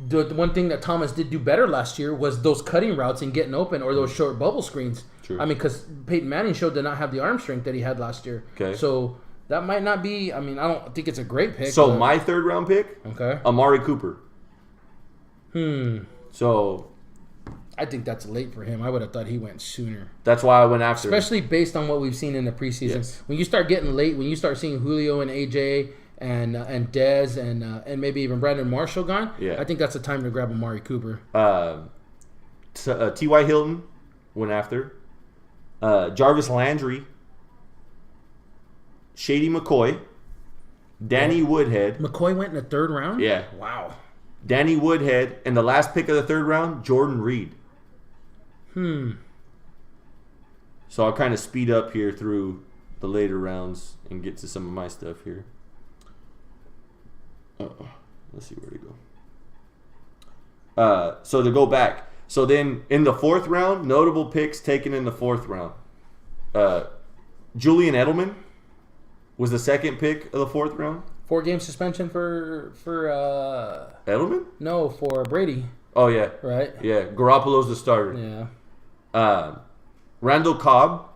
the one thing that Thomas did do better last year was those cutting routes and getting open or those short bubble screens. True. I mean, because Peyton Manning showed to not have the arm strength that he had last year. Okay. So that might not be. I mean, I don't think it's a great pick. So my third round pick, okay, Amari Cooper. So I think that's late for him. I would have thought he went sooner. That's why I went after him. Especially based on what we've seen in the preseason. Yes. When you start getting late, when you start seeing Julio and AJ and Dez and maybe even Brandon Marshall gone, I think that's the time to grab Amari Cooper. T.Y. Hilton went after. Jarvis Landry. Shady McCoy. Danny Woodhead. McCoy went in the third round? Yeah. Wow. Danny Woodhead. And the last pick of the third round, Jordan Reed. So I'll kind of speed up here through the later rounds and get to some of my stuff here. Let's see where to go. So to go back. So then in the fourth round, notable picks taken in the fourth round. Julian Edelman was the second pick of the fourth round. 4-game suspension for Edelman? No, for Brady. Oh, yeah. Right? Yeah. Garoppolo's the starter. Yeah. Randall Cobb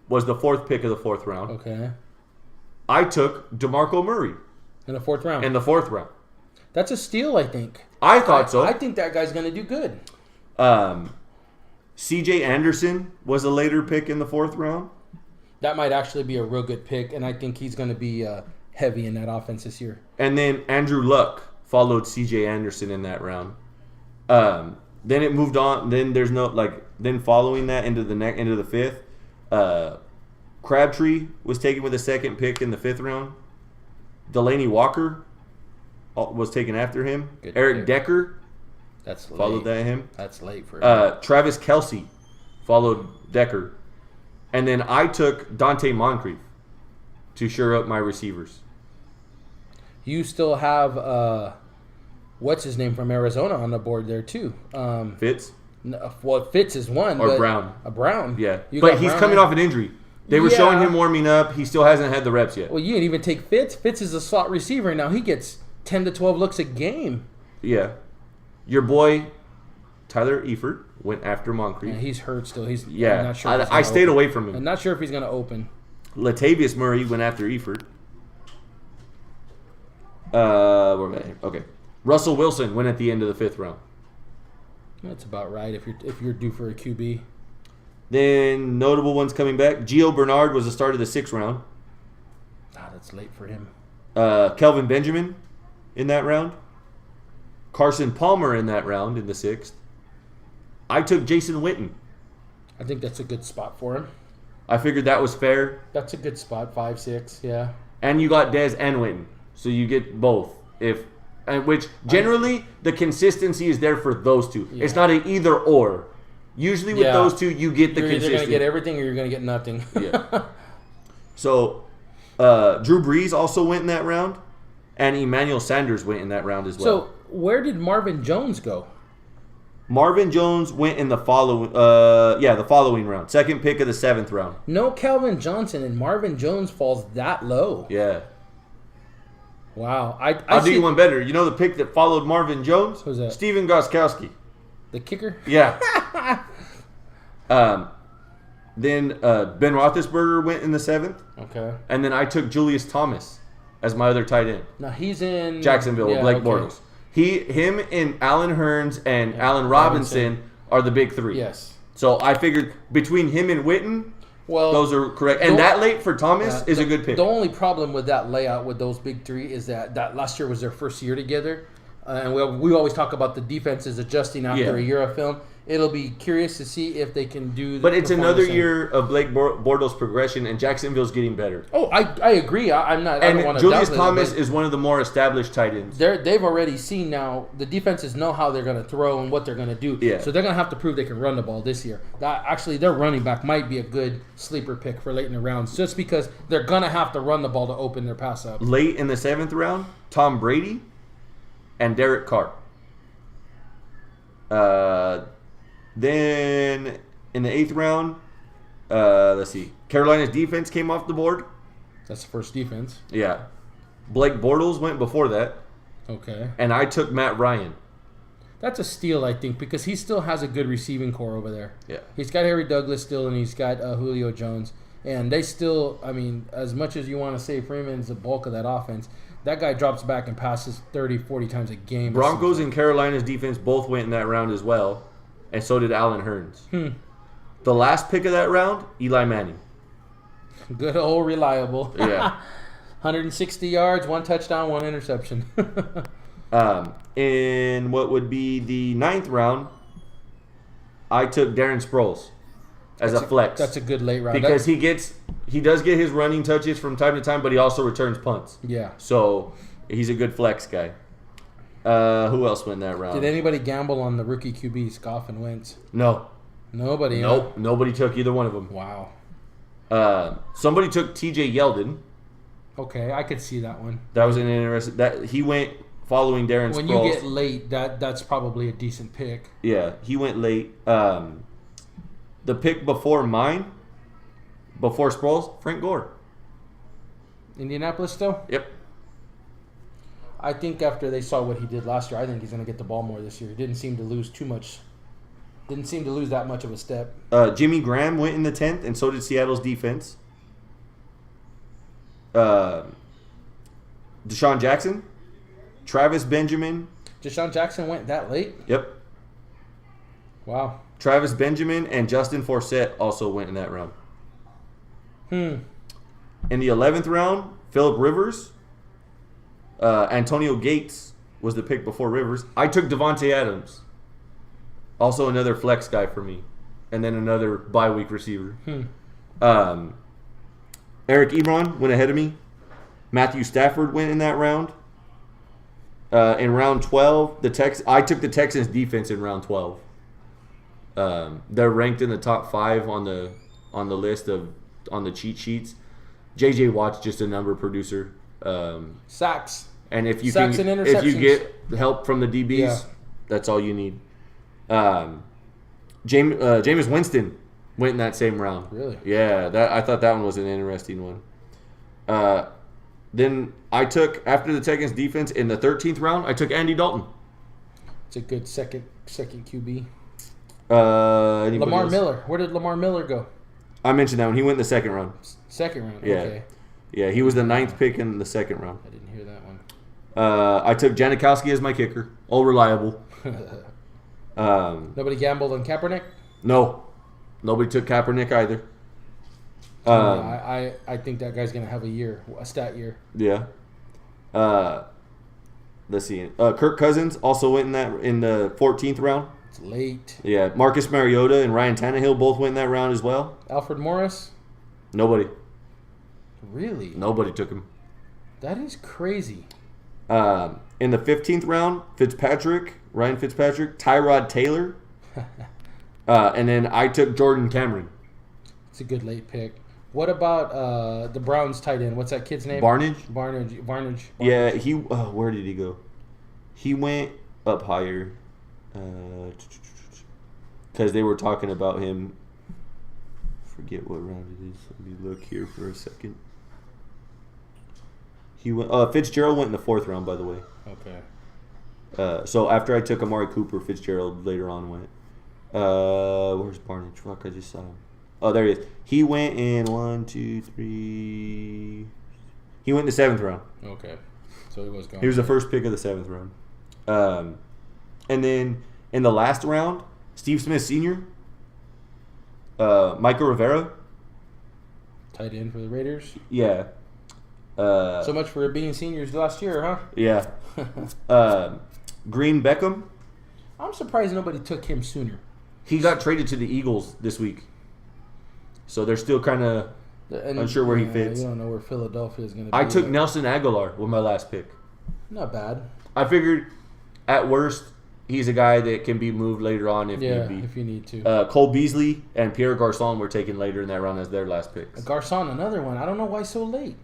was the fourth pick of the fourth round. Okay. I took DeMarco Murray. In the fourth round. In the fourth round. That's a steal, I think. I thought so. I think that guy's going to do good. C.J. Anderson was a later pick in the fourth round. That might actually be a real good pick, and I think he's going to be heavy in that offense this year. And then Andrew Luck followed C.J. Anderson in that round. Then it moved on. Then there's no Then following that into the fifth, Crabtree was taken with the second pick in the fifth round. Delaney Walker was taken after him. Good Eric pick. Decker That's late. followed that him. That's late for him. Travis Kelce followed Decker. And then I took Dante Moncrief to shore up my receivers. You still have what's his name from Arizona on the board there too. Fitz? Well, Fitz is one. Or but Brown. Brown. Yeah. You But got he's Brown coming there. off an injury. They were showing him warming up. He still hasn't had the reps yet. Well, you didn't even take Fitz. Fitz is a slot receiver now. He gets 10 to 12 looks a game. Yeah. Your boy, Tyler Eifert, went after Moncrief. Yeah, he's hurt still. I'm Yeah. not sure if he's I gonna stayed open. away from I'm him. not sure if he's going to open. Latavius Murray went after Eifert. Where am I? Okay. Russell Wilson went at the end of the 5th round. That's about right if you're due for a QB. Then notable ones coming back. Gio Bernard was the start of the 6th round. That's late for him. Kelvin Benjamin in that round. Carson Palmer in that round in the 6th. I took Jason Witten. I think that's a good spot for him. I figured that was fair. That's a good spot, 5, 6, yeah. And you got Dez and Witten. So you get both. Which generally the consistency is there for those two. Yeah. It's not an either or. Usually with those two, you get the You're either consistency. going to get everything or you're going to get nothing. Yeah. So Drew Brees also went in that round, and Emmanuel Sanders went in that round as well. So where did Marvin Jones go? Marvin Jones went in the following round. 2nd pick of the 7th round. No Calvin Johnson, and Marvin Jones falls that low. Yeah. Wow. I'll do you one better. You know the pick that followed Marvin Jones? Who's that? Steven Gostkowski. The kicker? Yeah. Then Ben Roethlisberger went in the 7th. Okay. And then I took Julius Thomas as my other tight end. Now he's in Jacksonville with Blake Bortles. Him and Allen Hurns and Allen Robinson are the big 3. Yes. So I figured between him and Witten, Well, those are correct. And that late for Thomas is a good pick. The only problem with that layout with those big 3 is that last year was their first year together. And we always talk about the defenses adjusting after a year of film. It'll be curious to see if they can do. But it's another year of Blake Bortles' progression, and Jacksonville's getting better. Oh, I agree. I'm not. I don't want And to Julius downplay Thomas it, is one of the more established tight ends. They've already seen now. The defenses know how they're going to throw and what they're going to do. Yeah. So they're going to have to prove they can run the ball this year. Actually, their running back might be a good sleeper pick for late in the rounds, just because they're going to have to run the ball to open their pass up. Late in the 7th round, Tom Brady and Derek Carr. Then in the 8th round, let's see. Carolina's defense came off the board. That's the first defense. Yeah. Blake Bortles went before that. Okay. And I took Matt Ryan. That's a steal, I think, because he still has a good receiving core over there. Yeah. He's got Harry Douglas still, and he's got Julio Jones. And they still, I mean, as much as you want to say Freeman's the bulk of that offense, that guy drops back and passes 30, 40 times a game. Broncos and Carolina's defense both went in that round as well. And so did Allen Hurns. The last pick of that round, Eli Manning. Good old reliable. Yeah. 160 yards, 1 touchdown, 1 interception. In what would be the 9th round, I took Darren Sproles as a flex. That's a good late round. Because he does get his running touches from time to time, but he also returns punts. Yeah. So he's a good flex guy. Who else went in that round? Did anybody gamble on the rookie QBs, Goff and Wentz? No. Nobody. Nope. Nobody took either one of them. Wow. Somebody took TJ Yeldon. Okay, I could see that one. That was an interesting. That he went following Darren Sproles. When you get late, that's probably a decent pick. Yeah, he went late. The pick before mine, before Sproles, Frank Gore. Indianapolis still? Yep. I think after they saw what he did last year, I think he's going to get the ball more this year. He didn't seem to lose too much. Didn't seem to lose that much of a step. Jimmy Graham went in the 10th, and so did Seattle's defense. Deshaun Jackson, Travis Benjamin. Deshaun Jackson went that late? Yep. Wow. Travis Benjamin and Justin Forsett also went in that round. In the 11th round, Phillip Rivers. Antonio Gates was the pick before Rivers. I took Devontae Adams. Also another flex guy for me. And then another bye week receiver. Eric Ebron went ahead of me. Matthew Stafford went in that round. In round 12, I took the Texans defense in round 12. They're ranked in the top 5 on the on the list on the cheat sheets. J.J. Watt's just a number producer. Sacks. And if you Sacks can, and if you interceptions. get help from the DBs, Yeah. that's all you need. Jameis Winston went in that same round. Really? Yeah, I thought that one was an interesting one. Then I took, after the Texans defense in the 13th round, I took Andy Dalton. It's a good second QB. Lamar Miller. Where did Lamar Miller go? I mentioned that one. He went in the second round. Second round. Yeah. Okay. Yeah, he was the 9th pick in the second round. I didn't hear that one. I took Janikowski as my kicker. All reliable. Nobody gambled on Kaepernick? No. Nobody took Kaepernick either. I think that guy's going to have a stat year. Yeah. Let's see. Kirk Cousins also went in the 14th round. It's late. Yeah. Marcus Mariota and Ryan Tannehill both went in that round as well. Alfred Morris? Nobody took him. That is crazy. In the 15th round, Ryan Fitzpatrick, Tyrod Taylor. And then I took Jordan Cameron. It's a good late pick. What about the Browns tight end? What's that kid's name? Barnage. Yeah, where did he go? He went up higher. Because they were talking about him. Forget what round it is. Let me look here for a second. He went. Fitzgerald went in the 4th round, by the way. Okay. So after I took Amari Cooper, Fitzgerald later on went. Where's Barnage? Fuck, I just saw him. Oh, there he is. He went in 1, 2, 3. He went in the 7th round. Okay. So he was gone. He was the first pick of the 7th round. And then in the last round, Steve Smith Sr., Michael Rivera. Tight end for the Raiders. Yeah. So much for being seniors last year, huh? Yeah. Green Beckham. I'm surprised nobody took him sooner. He got traded to the Eagles this week. So they're still kind of unsure where he fits. You don't know where Philadelphia is going to be. I took Nelson Aguilar with my last pick. Not bad. I figured at worst, he's a guy that can be moved later on if need be. If you need to. Cole Beasley and Pierre Garçon were taken later in that round as their last picks. Garçon, another one. I don't know why so late.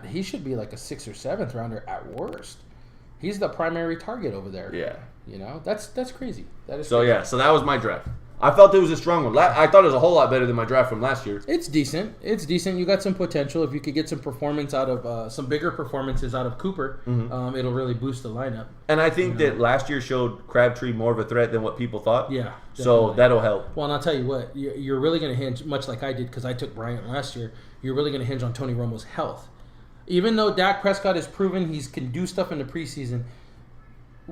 He should be like a 6th or 7th rounder at worst. He's the primary target over there. Yeah. You know, that's crazy. That is so crazy. yeah, so that was my draft. I felt it was a strong one. I thought it was a whole lot better than my draft from last year. It's decent. You got some potential. If you could get some performance out of some bigger performances out of Cooper, it'll really boost the lineup. And I think that last year showed Crabtree more of a threat than what people thought. Yeah. So definitely. that'll help. Well, and I'll tell you what, you're really going to hinge, much like I did because I took Bryant last year, you're really going to hinge on Tony Romo's health. Even though Dak Prescott has proven he can do stuff in the preseason,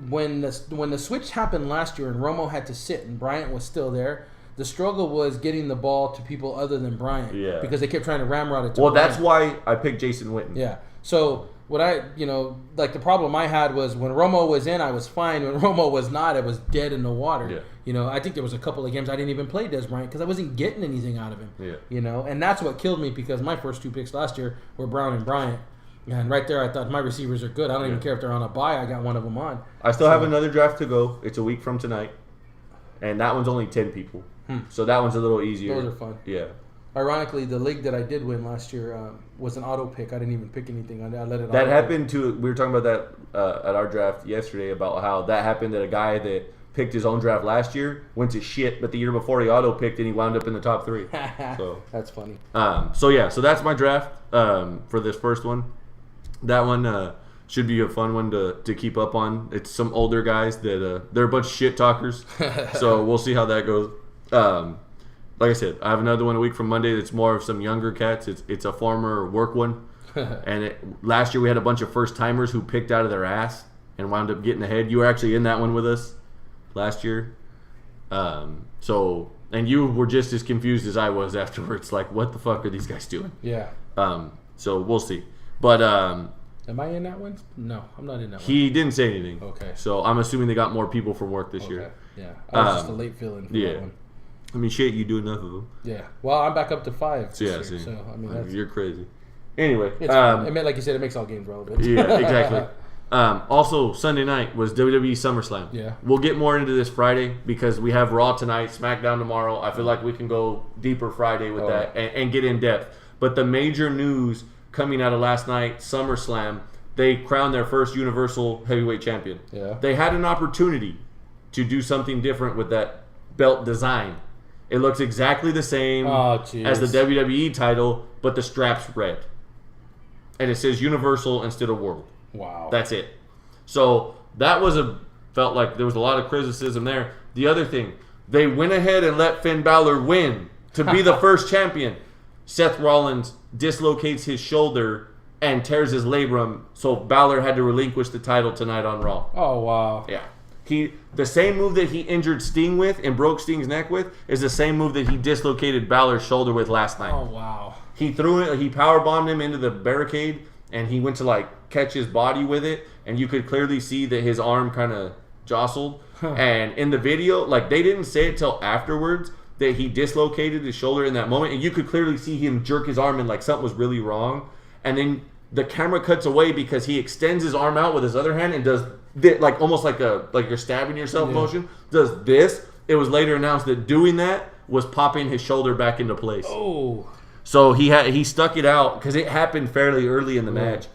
when the switch happened last year and Romo had to sit and Bryant was still there, the struggle was getting the ball to people other than Bryant. Yeah. Because they kept trying to ramrod it to Well, Bryant. that's why I picked Jason Witten. Yeah. So what the problem I had was when Romo was in, I was fine. When Romo was not, it was dead in the water. Yeah. I think there was a couple of games I didn't even play Des Bryant because I wasn't getting anything out of him. Yeah. And that's what killed me because my first 2 picks last year were Brown and Bryant. And right there, I thought my receivers are good. I don't even care if they're on a bye. I got one of them on. I still have another draft to go. It's a week from tonight. And that one's only 10 people. So that one's a little easier. Those are fun. Yeah. Ironically, the league that I did win last year was an auto pick. I didn't even pick anything. I let it. That happened to. We were talking about that at our draft yesterday about how that happened that a guy that picked his own draft last year went to shit, but the year before he auto picked and he wound up in the top 3. So that's funny. So that's my draft for this first one. That one should be a fun one to keep up on. It's some older guys that they're a bunch of shit talkers. So we'll see how that goes. Like I said, I have another one a week from Monday that's more of some younger cats. It's a former work one. And last year we had a bunch of first timers who picked out of their ass and wound up getting ahead. You were actually in that one with us last year. And you were just as confused as I was afterwards. Like, what the fuck are these guys doing? Yeah. So we'll see. But am I in that one? No, I'm not in that one. He didn't say anything. Okay. So I'm assuming they got more people from work this year. Yeah. I was just a late fill-in for that one. I mean, shit, you do enough of them. Yeah. Well, I'm back up to 5 this year, See. so I mean, that's, you're crazy. Anyway, like you said, it makes all games relevant. Yeah, exactly. Also, Sunday night was WWE SummerSlam. Yeah. We'll get more into this Friday because we have Raw tonight, SmackDown tomorrow. I feel like we can go deeper Friday with that and get in depth. But the major news coming out of last night, SummerSlam, they crowned their first Universal Heavyweight Champion. Yeah. They had an opportunity to do something different with that belt design. It looks exactly the same as the WWE title, but the strap's red. And it says Universal instead of World. Wow. That's it. So that felt like there was a lot of criticism there. The other thing, they went ahead and let Finn Balor win to be the first champion. Seth Rollins dislocates his shoulder and tears his labrum, so Balor had to relinquish the title tonight on Raw. Oh, wow. Yeah. The same move that he injured Sting with and broke Sting's neck with is the same move that he dislocated Balor's shoulder with last night. Oh, wow. He powerbombed him into the barricade, and he went to catch his body with it, and you could clearly see that his arm kind of jostled. And in the video, they didn't say it till afterwards that he dislocated his shoulder in that moment, and you could clearly see him jerk his arm and something was really wrong. And then the camera cuts away because he extends his arm out with his other hand and does this, almost like you're stabbing yourself motion. Does this? It was later announced that doing that was popping his shoulder back into place. Oh. So he stuck it out because it happened fairly early in the match.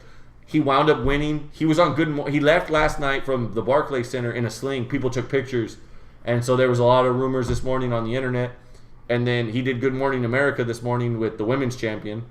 He wound up winning. He was on he left last night from the Barclays Center in a sling. People took pictures, and so there was a lot of rumors this morning on the internet. And then he did Good Morning America this morning with the women's champion,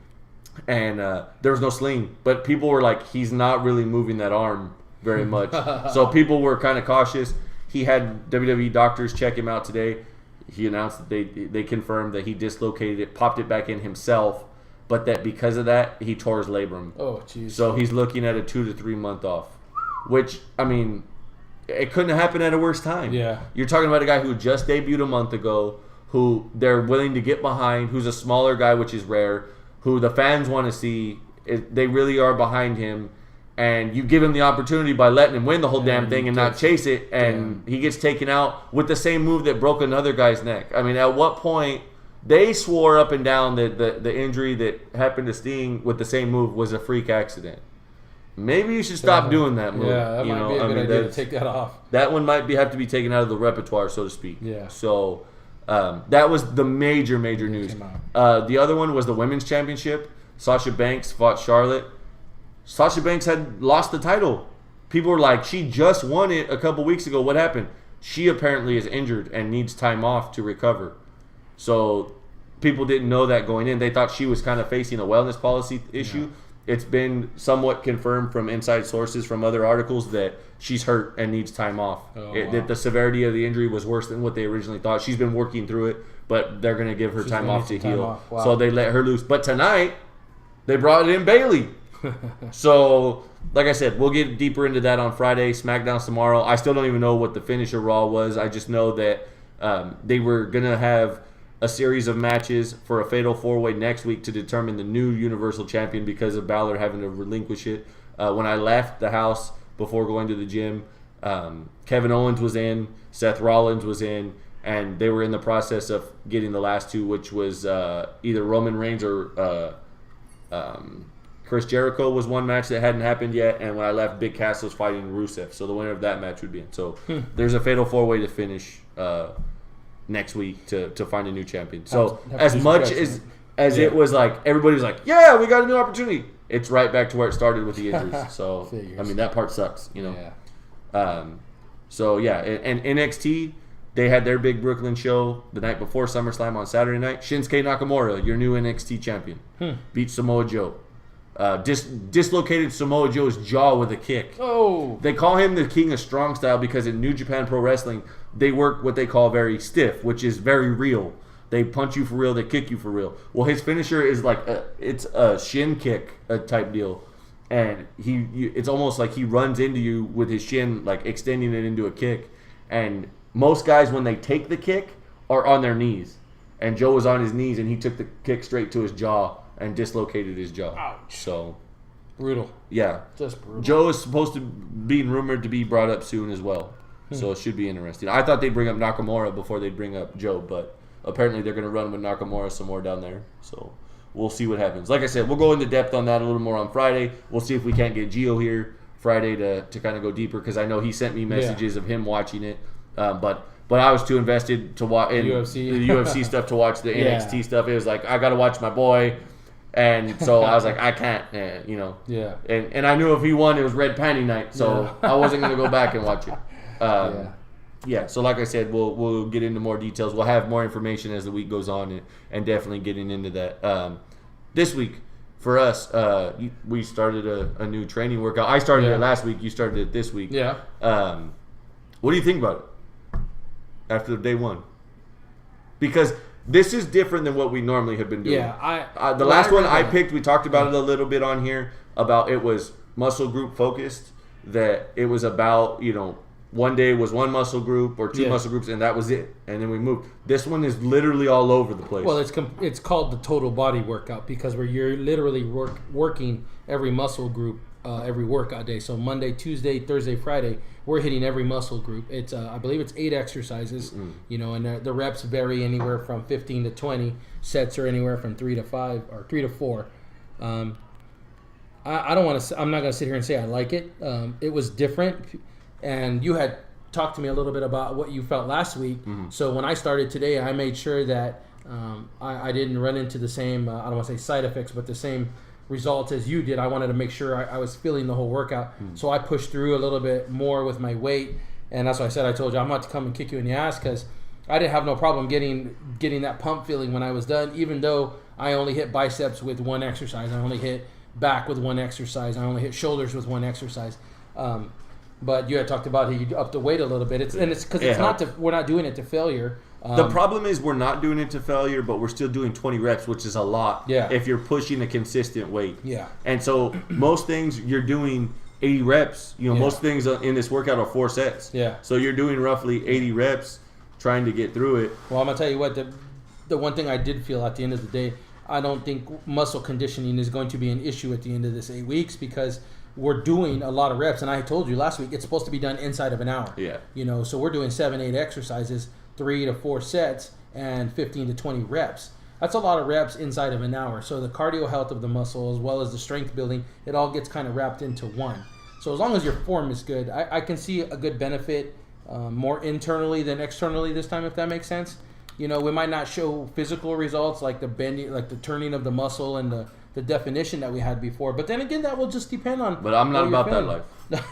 and there was no sling. But people were like, he's not really moving that arm very much. So people were kind of cautious. He had WWE doctors check him out today. He announced that they confirmed that he dislocated it, popped it back in himself, but that because of that, he tore his labrum. Oh, jeez. So he's looking at a 2 to 3 month off, which, I mean, it couldn't have happened at a worse time. Yeah. You're talking about a guy who just debuted a month ago, who they're willing to get behind, who's a smaller guy, which is rare, who the fans want to see. They really are behind him. And you give him the opportunity by letting him win the whole damn thing and not chase it, and he gets taken out with the same move that broke another guy's neck. I mean, at what point they swore up and down that the injury that happened to Sting with the same move was a freak accident. Maybe you should stop doing that move. Yeah, that might be a good idea to take that off. That one might have to be taken out of the repertoire, so to speak. Yeah. So that was the major news. The other one was the women's championship. Sasha Banks fought Charlotte. Sasha Banks had lost the title. People were like, she just won it a couple weeks ago. What happened? She apparently is injured and needs time off to recover. So people didn't know that going in. They thought she was kind of facing a wellness policy issue. Yeah. It's been somewhat confirmed from inside sources from other articles that she's hurt and needs time off. That the severity of the injury was worse than what they originally thought. She's been working through it, but they're going to give her time off to heal. Wow. So they let her loose. But tonight, they brought in Bayley. So, like I said, we'll get deeper into that on Friday. SmackDown's tomorrow. I still don't even know what the finish of Raw was. I just know that they were going to have a series of matches for a Fatal 4-Way next week to determine the new Universal Champion because of Balor having to relinquish it. When I left the house before going to the gym, Kevin Owens was in, Seth Rollins was in, and they were in the process of getting the last two, which was either Roman Reigns or Chris Jericho was one match that hadn't happened yet, and when I left, Big Cass was fighting Rusev. So the winner of that match would be in. So there's a Fatal 4-Way to finish next week to find a new champion. So as much as it was like, everybody was like, yeah, we got a new opportunity, it's right back to where it started with the injuries. So, I mean, that part sucks, you know. Yeah. So, yeah, and NXT, they had their big Brooklyn show the night before SummerSlam on Saturday night. Shinsuke Nakamura, your new NXT champion, beat Samoa Joe. Dislocated Samoa Joe's jaw with a kick. Oh! They call him the king of strong style because in New Japan Pro Wrestling, they work what they call very stiff, which is very real. They punch you for real, they kick you for real. Well, his finisher is like it's a shin kick type deal, and it's almost like he runs into you with his shin, like extending it into a kick. And most guys, when they take the kick, are on their knees, and Joe was on his knees, and he took the kick straight to his jaw and dislocated his jaw. Ouch. So brutal. Yeah. Just brutal. Joe is supposed to be rumored to be brought up soon as well. So it should be interesting. I thought they'd bring up Nakamura before they'd bring up Joe, but apparently they're going to run with Nakamura some more down there. So we'll see what happens. Like I said, we'll go into depth on that a little more on Friday. We'll see if we can't get Gio here Friday to kind of go deeper because I know he sent me messages of him watching it. But I was too invested to watch in UFC. the UFC stuff to watch the NXT stuff. It was like, I got to watch my boy. And so I was like, I can't, Yeah. And I knew if he won, it was red panty night. So I wasn't going to go back and watch it. Yeah. So like I said, we'll get into more details. We'll have more information as the week goes on and definitely getting into that. This week, for us, we started a new training workout. I started it last week. You started it this week. Yeah. What do you think about it after day one? Because this is different than what we normally have been doing. Yeah, the last one I picked, we talked about it a little bit on here, about it was muscle group focused, that it was about, one day was one muscle group or two muscle groups, and that was it. And then we moved. This one is literally all over the place. Well, it's called the total body workout because you're literally working every muscle group every workout day. So Monday, Tuesday, Thursday, Friday, we're hitting every muscle group. It's I believe it's 8 exercises, and the reps vary anywhere from 15 to 20. Sets are anywhere from 3 to 5 or 3 to 4. I don't want to. I'm not going to sit here and say I like it. It was different, and you had talked to me a little bit about what you felt last week. So when I started today, I made sure that I didn't run into the same. I don't want to say side effects, but the same results as you did. I wanted to make sure I was feeling the whole workout. So I pushed through a little bit more with my weight, and that's why I said I told you I'm about to come and kick you in the ass because I didn't have no problem getting that pump feeling when I was done, even though I only hit biceps with one exercise. I only hit back with one exercise. I only hit shoulders with one exercise. But you had talked about how you upped the weight a little bit. It's because we're not doing it to failure. The problem is we're not doing it to failure, but we're still doing 20 reps, which is a lot if you're pushing a consistent weight. Yeah. And so most things you're doing 80 reps. Most things in this workout are 4 sets. Yeah. So you're doing roughly 80 reps trying to get through it. Well, I'm going to tell you what, the one thing I did feel at the end of the day, I don't think muscle conditioning is going to be an issue at the end of this 8 weeks because we're doing a lot of reps. And I told you last week, it's supposed to be done inside of an hour. Yeah. So we're doing 7-8 exercises, 3 to 4 sets, and 15 to 20 reps. That's a lot of reps inside of an hour. So the cardio health of the muscle as well as the strength building, it all gets kind of wrapped into one. So as long as your form is good, I can see a good benefit more internally than externally this time, if that makes sense. We might not show physical results like the bending, like the turning of the muscle and the definition that we had before. But then again, that will just depend on. But I'm not about that life.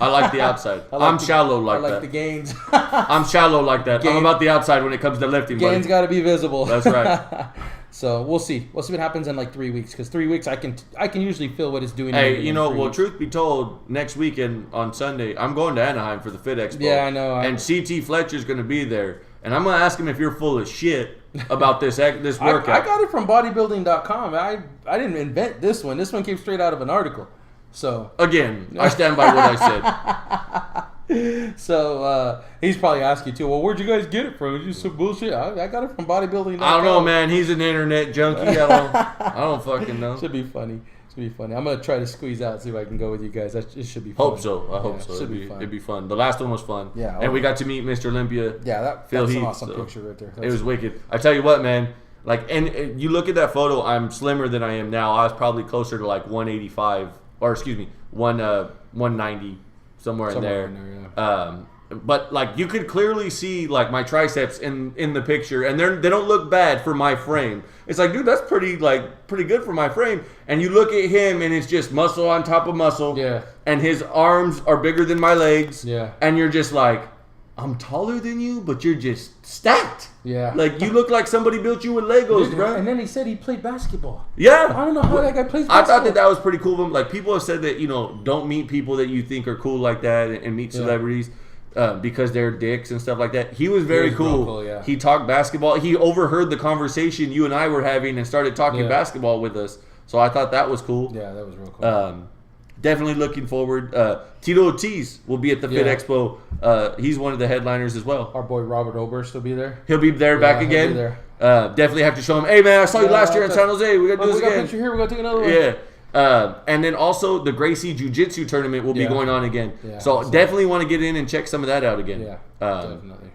I like the outside. I'm shallow like that. I like the gains. I'm shallow like that. I'm about the outside when it comes to lifting. Gains got to be visible. That's right. So we'll see. We'll see what happens in like 3 weeks. Because 3 weeks, I can usually feel what it's doing. Hey, truth be told, next weekend on Sunday, I'm going to Anaheim for the Fit Expo. Yeah, I know. And CT Fletcher's going to be there. And I'm going to ask him if you're full of shit about this workout. I got it from bodybuilding.com. I didn't invent this one. This one came straight out of an article. So again, I stand by what I said. So he's probably asking you too. Well, where'd you guys get it from? Is just some bullshit? I got it from bodybuilding.com. I don't know, man. He's an internet junkie. I don't fucking know. Should be funny. I'm gonna try to squeeze out, see if I can go with you guys. It should be fun. Hope so. I hope so. It'd be fun. The last one was fun. Yeah. And we got to meet Mr. Olympia. Yeah, that's an awesome picture right there. It was wicked. I tell you what, man. And you look at that photo. I'm slimmer than I am now. I was probably closer to like 185, or excuse me, 190, somewhere in there. Yeah. But you could clearly see my triceps in the picture, and they don't look bad for my frame. It's like, dude, that's pretty good for my frame. And you look at him, and it's just muscle on top of muscle. Yeah. And his arms are bigger than my legs. Yeah. And you're just like, I'm taller than you, but you're just stacked. Yeah. You look like somebody built you with Legos, bro. And then he said he played basketball. Yeah. I don't know how that guy plays basketball. I thought that was pretty cool of him. People have said that, don't meet people that you think are cool like that and meet celebrities. Because they're dicks and stuff like that. He was very cool. Yeah. He talked basketball. He overheard the conversation you and I were having and started talking basketball with us. So I thought that was cool. Yeah, that was real cool. Definitely looking forward. Tito Ortiz will be at the Fit Expo. He's one of the headliners as well. Our boy Robert Oberst will be there. He'll be there back again. He'll be there. Definitely have to show him, hey, man, I saw you last year in San Jose. We got to do this again. We got a picture here. We got to take another one. Yeah. And then also the Gracie Jiu-Jitsu tournament will be going on again. Yeah, so definitely want to get in and check some of that out again. Yeah, definitely.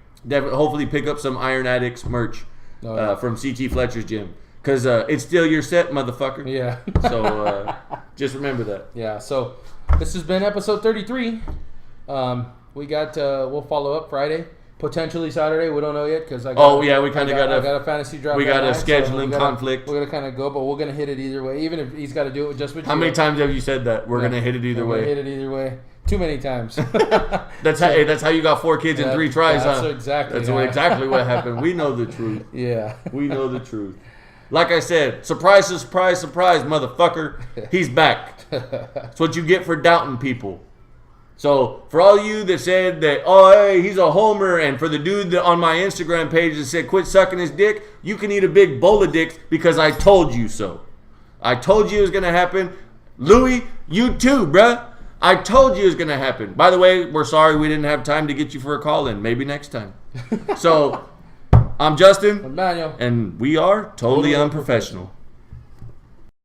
Hopefully pick up some Iron Addicts merch from CT Fletcher's gym. Because it's still your set, motherfucker. Yeah. So just remember that. Yeah, so This has been episode 33. We got we'll follow up Friday, potentially Saturday. We don't know yet because I got a fantasy draft. We got a scheduling conflict. We're gonna kind of go, but we're gonna hit it either way. Even if he's got to do it just with you. How many times have you said that? We're gonna hit it either way. Hit it either way. Too many times. That's how you got 4 kids in 3 tries. That's huh? exactly. That's exactly what happened. We know the truth. Yeah. We know the truth. Like I said, surprise, surprise, surprise, motherfucker. He's back. That's what you get for doubting people. So for all you that said that, oh, hey, he's a homer, and for the dude that on my Instagram page that said quit sucking his dick, you can eat a big bowl of dicks because I told you so. I told you it was going to happen. Louis, you too, bruh. I told you it was going to happen. By the way, we're sorry we didn't have time to get you for a call-in. Maybe next time. So, I'm Justin. I'm Manuel. And we are totally unprofessional.